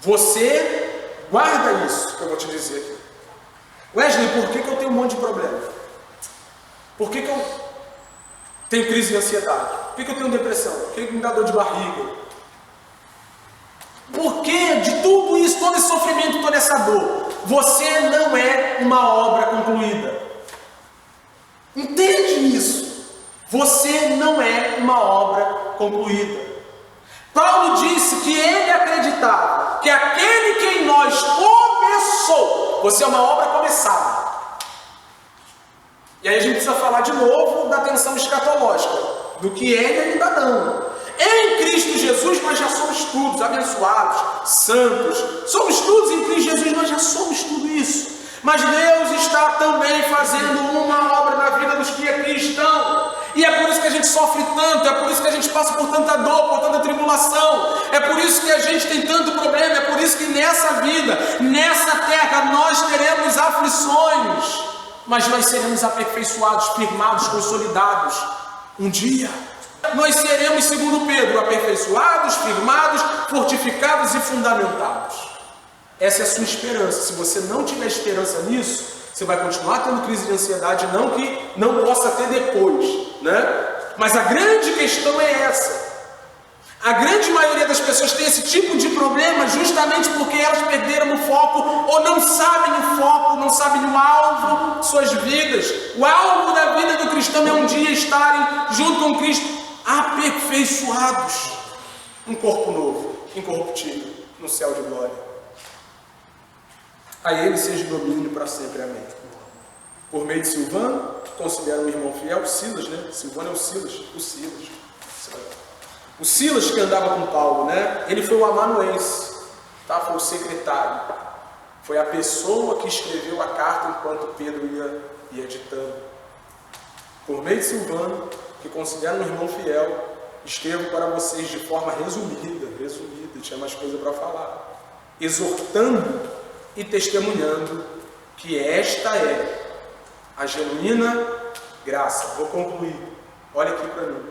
Você guarda isso que eu vou te dizer aqui. Wesley, por que eu tenho um monte de problema? Por que eu tenho crise de ansiedade? Por que eu tenho depressão? Por que me dá dor de barriga? Por que de tudo isso, todo esse sofrimento, toda essa dor? Você não é uma obra concluída. Entende isso? Você não é uma obra concluída. Paulo disse que ele acreditava que aquele que em nós começou, você é uma obra começada. E aí a gente precisa falar de novo da tensão escatológica, do que ele ainda não. Em Cristo Jesus nós já somos todos abençoados, santos, somos todos em Cristo Jesus, nós já somos tudo isso. Mas Deus está também fazendo uma obra na vida dos que aqui estão. E é por isso que a gente sofre tanto, é por isso que a gente passa por tanta dor, por tanta tribulação, é por isso que a gente tem tanto problema, é por isso que nessa vida, nessa terra, nós teremos aflições, mas nós seremos aperfeiçoados, firmados, consolidados. Um dia, nós seremos, segundo Pedro, aperfeiçoados, firmados, fortificados e fundamentados. Essa é a sua esperança. Se você não tiver esperança nisso, você vai continuar tendo crise de ansiedade, não que não possa ter depois, né? Mas a grande questão é essa. A grande maioria das pessoas tem esse tipo de problema justamente porque elas perderam o foco ou não sabem o foco, não sabem o alvo de suas vidas. O alvo da vida do cristão é um dia estarem junto com Cristo aperfeiçoados. Um corpo novo, incorruptível, no céu de glória. A Ele seja domínio para sempre. Amém. Por meio de Silvano, que considera um irmão fiel, Silas, né? Silvano é o Silas. O Silas que andava com Paulo, né? Ele foi o amanuense. tá? Foi o secretário. Foi a pessoa que escreveu a carta enquanto Pedro ia ditando. Por meio de Silvano, que considero um irmão fiel, escrevo para vocês de forma resumida, tinha mais coisa para falar, exortando e testemunhando que esta é a genuína graça. Vou concluir. Olha aqui para mim.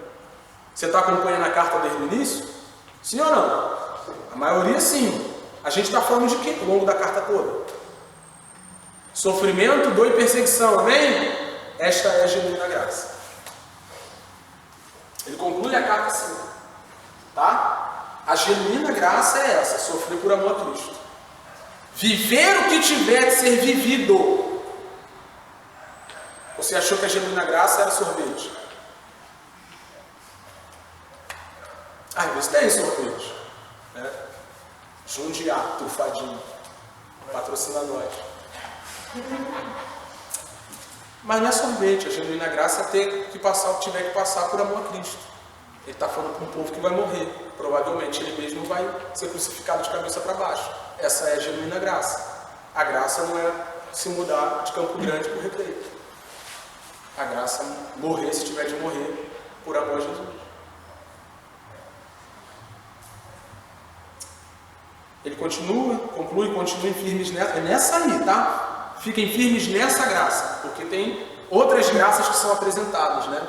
Você está acompanhando a carta desde o início? Sim ou não? A maioria sim. A gente está falando de quê ao longo da carta toda? Sofrimento, dor e perseguição. Amém? Esta é a genuína graça. Ele conclui a carta assim, tá? A genuína graça é essa, sofrer por amor a Cristo. Viver o que tiver de ser vivido. Você achou que a genuína graça era sorvete? Às vezes tem sorvete, né? Jundiá, Tufadinho, patrocina nós. Mas não é sorvete, a genuína graça é ter que passar o que tiver que passar por amor a Cristo. Ele está falando para um povo que vai morrer. Provavelmente ele mesmo vai ser crucificado de cabeça para baixo. Essa é a genuína graça. A graça não é se mudar de Campo Grande para o Recreio. A graça é morrer se tiver de morrer por amor a Jesus. Ele conclui, continuem firmes nessa aí, tá? Fiquem firmes nessa graça, porque tem outras graças que são apresentadas, né?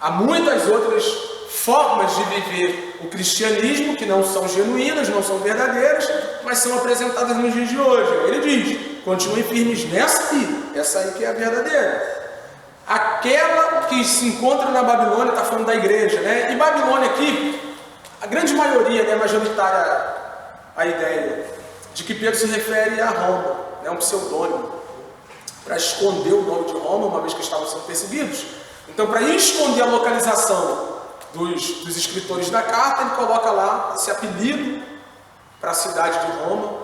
Há muitas outras formas de viver o cristianismo que não são genuínas, não são verdadeiras, mas são apresentadas nos dias de hoje. Ele diz, continuem firmes nessa aí, essa aí que é a verdadeira. Aquela que se encontra na Babilônia, está falando da igreja, né? E Babilônia aqui, a grande maioria, né, majoritária, a ideia de que Pedro se refere a Roma, né, um pseudônimo, para esconder o nome de Roma, uma vez que estavam sendo perseguidos. Então, para esconder a localização dos escritores da carta, ele coloca lá esse apelido para a cidade de Roma.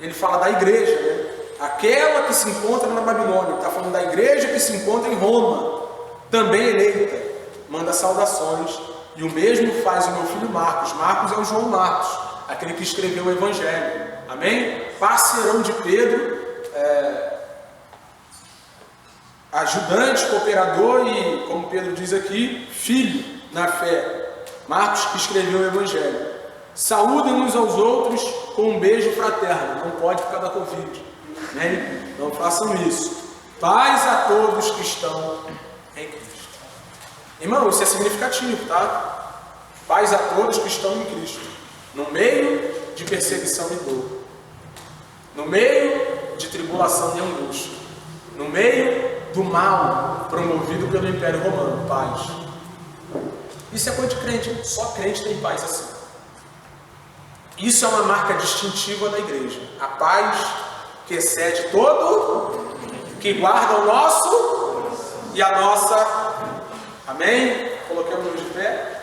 Ele fala da igreja, né? Aquela que se encontra na Babilônia. Ele está falando da igreja que se encontra em Roma, também eleita. Manda saudações. E o mesmo faz o meu filho Marcos. Marcos é o João Marcos, aquele que escreveu o Evangelho. Amém? Parceirão de Pedro, ajudante, cooperador e, como Pedro diz aqui, filho na fé. Marcos que escreveu o Evangelho. Saúdem uns aos outros com um beijo fraterno. Não pode ficar da Covid, né? Não façam isso. Paz a todos que estão em Cristo. Irmão, isso é significativo, tá? Paz a todos que estão em Cristo. No meio de perseguição e dor. No meio de tribulação e angústia. No meio do mal promovido pelo Império Romano. Paz. Isso é coisa de crente. Só crente tem paz assim. Isso é uma marca distintiva da igreja. A paz que excede todo, que guarda o nosso e a nossa. Amém? Colocamos de pé.